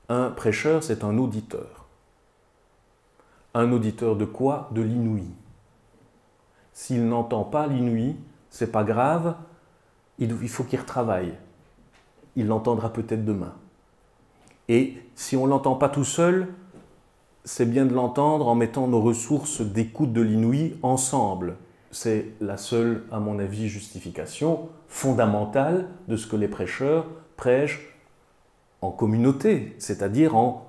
Un prêcheur, c'est un auditeur. Un auditeur de quoi? De l'inouï. S'il n'entend pas l'inouï, c'est pas grave, il faut qu'il retravaille. Il l'entendra peut-être demain. Et si on ne l'entend pas tout seul, c'est bien de l'entendre en mettant nos ressources d'écoute de l'inouï ensemble. C'est la seule, à mon avis, justification fondamentale de ce que les prêcheurs prêchent en communauté, c'est-à-dire en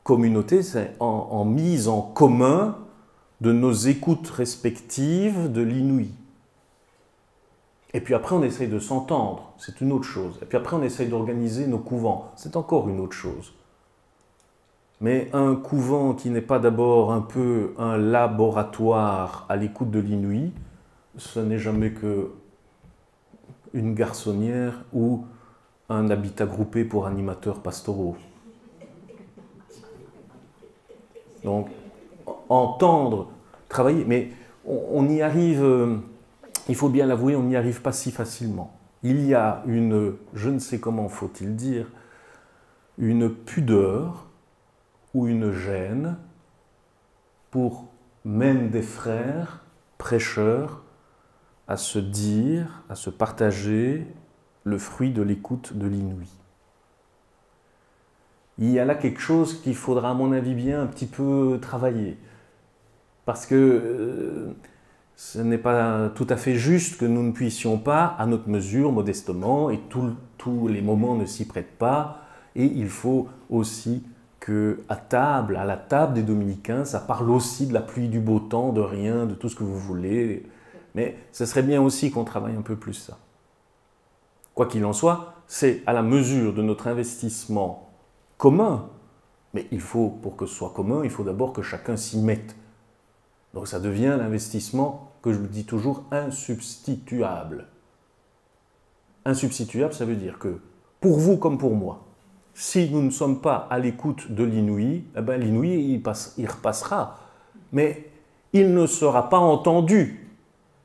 communauté, c'est en mise en commun de nos écoutes respectives de l'inouï. Et puis après, on essaye de s'entendre, c'est une autre chose. Et puis après, on essaye d'organiser nos couvents, c'est encore une autre chose. Mais un couvent qui n'est pas d'abord un peu un laboratoire à l'écoute de l'inouï, ce n'est jamais que une garçonnière ou un habitat groupé pour animateurs pastoraux. Donc, entendre, travailler, mais on y arrive... Il faut bien l'avouer, on n'y arrive pas si facilement. Il y a une, je ne sais comment faut-il dire, une pudeur ou une gêne pour même des frères prêcheurs à se dire, à se partager le fruit de l'écoute de l'inouï. Il y a là quelque chose qu'il faudra, à mon avis, bien un petit peu travailler. Parce que ce n'est pas tout à fait juste que nous ne puissions pas, à notre mesure, modestement, et tous les moments ne s'y prêtent pas, et il faut aussi à la table des dominicains, ça parle aussi de la pluie, du beau temps, de rien, de tout ce que vous voulez, mais ce serait bien aussi qu'on travaille un peu plus ça. Quoi qu'il en soit, c'est à la mesure de notre investissement commun, mais il faut, pour que ce soit commun, il faut d'abord que chacun s'y mette. Donc ça devient l'investissement que je dis toujours insubstituable. Insubstituable, ça veut dire que pour vous comme pour moi, si nous ne sommes pas à l'écoute de l'inouï, eh ben l'inouï il repassera, mais il ne sera pas entendu.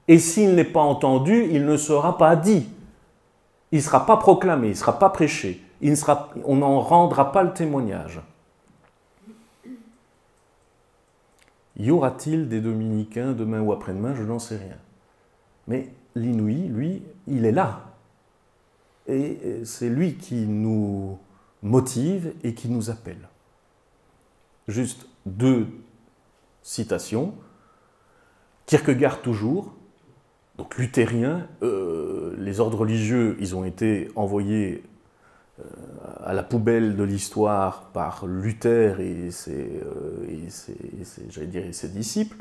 Et s'il n'est pas entendu, il ne sera pas dit. Il ne sera pas proclamé, il ne sera pas prêché. On n'en rendra pas le témoignage. Y aura-t-il des dominicains demain ou après-demain? Je n'en sais rien. Mais l'inouï, lui, il est là. Et c'est lui qui nous motive et qui nous appelle. Juste 2 citations. Kierkegaard toujours, donc luthérien, les ordres religieux, ils ont été envoyés à la poubelle de l'histoire par Luther et ses disciples.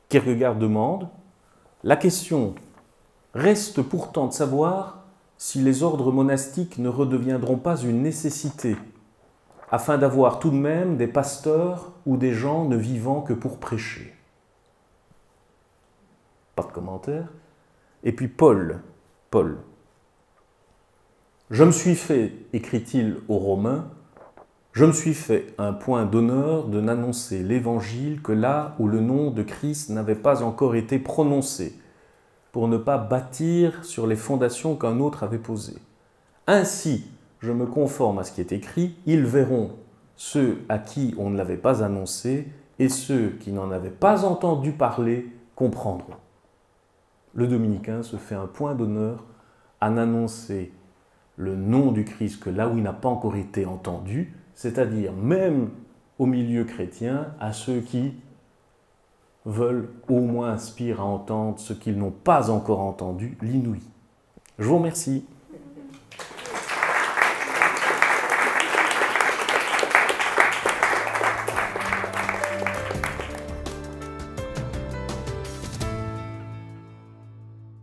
Kierkegaard demande, la question reste pourtant de savoir si les ordres monastiques ne redeviendront pas une nécessité, afin d'avoir tout de même des pasteurs ou des gens ne vivant que pour prêcher. Pas de commentaire. Et puis Paul. Je me suis fait, écrit-il aux Romains, je me suis fait un point d'honneur de n'annoncer l'évangile que là où le nom de Christ n'avait pas encore été prononcé, pour ne pas bâtir sur les fondations qu'un autre avait posées. Ainsi, je me conforme à ce qui est écrit, ils verront ceux à qui on ne l'avait pas annoncé, et ceux qui n'en avaient pas entendu parler comprendront. Le dominicain se fait un point d'honneur à n'annoncer le nom du Christ que là où il n'a pas encore été entendu, c'est-à-dire même au milieu chrétien, à ceux qui veulent au moins aspirer à entendre ce qu'ils n'ont pas encore entendu, l'inouï. Je vous remercie.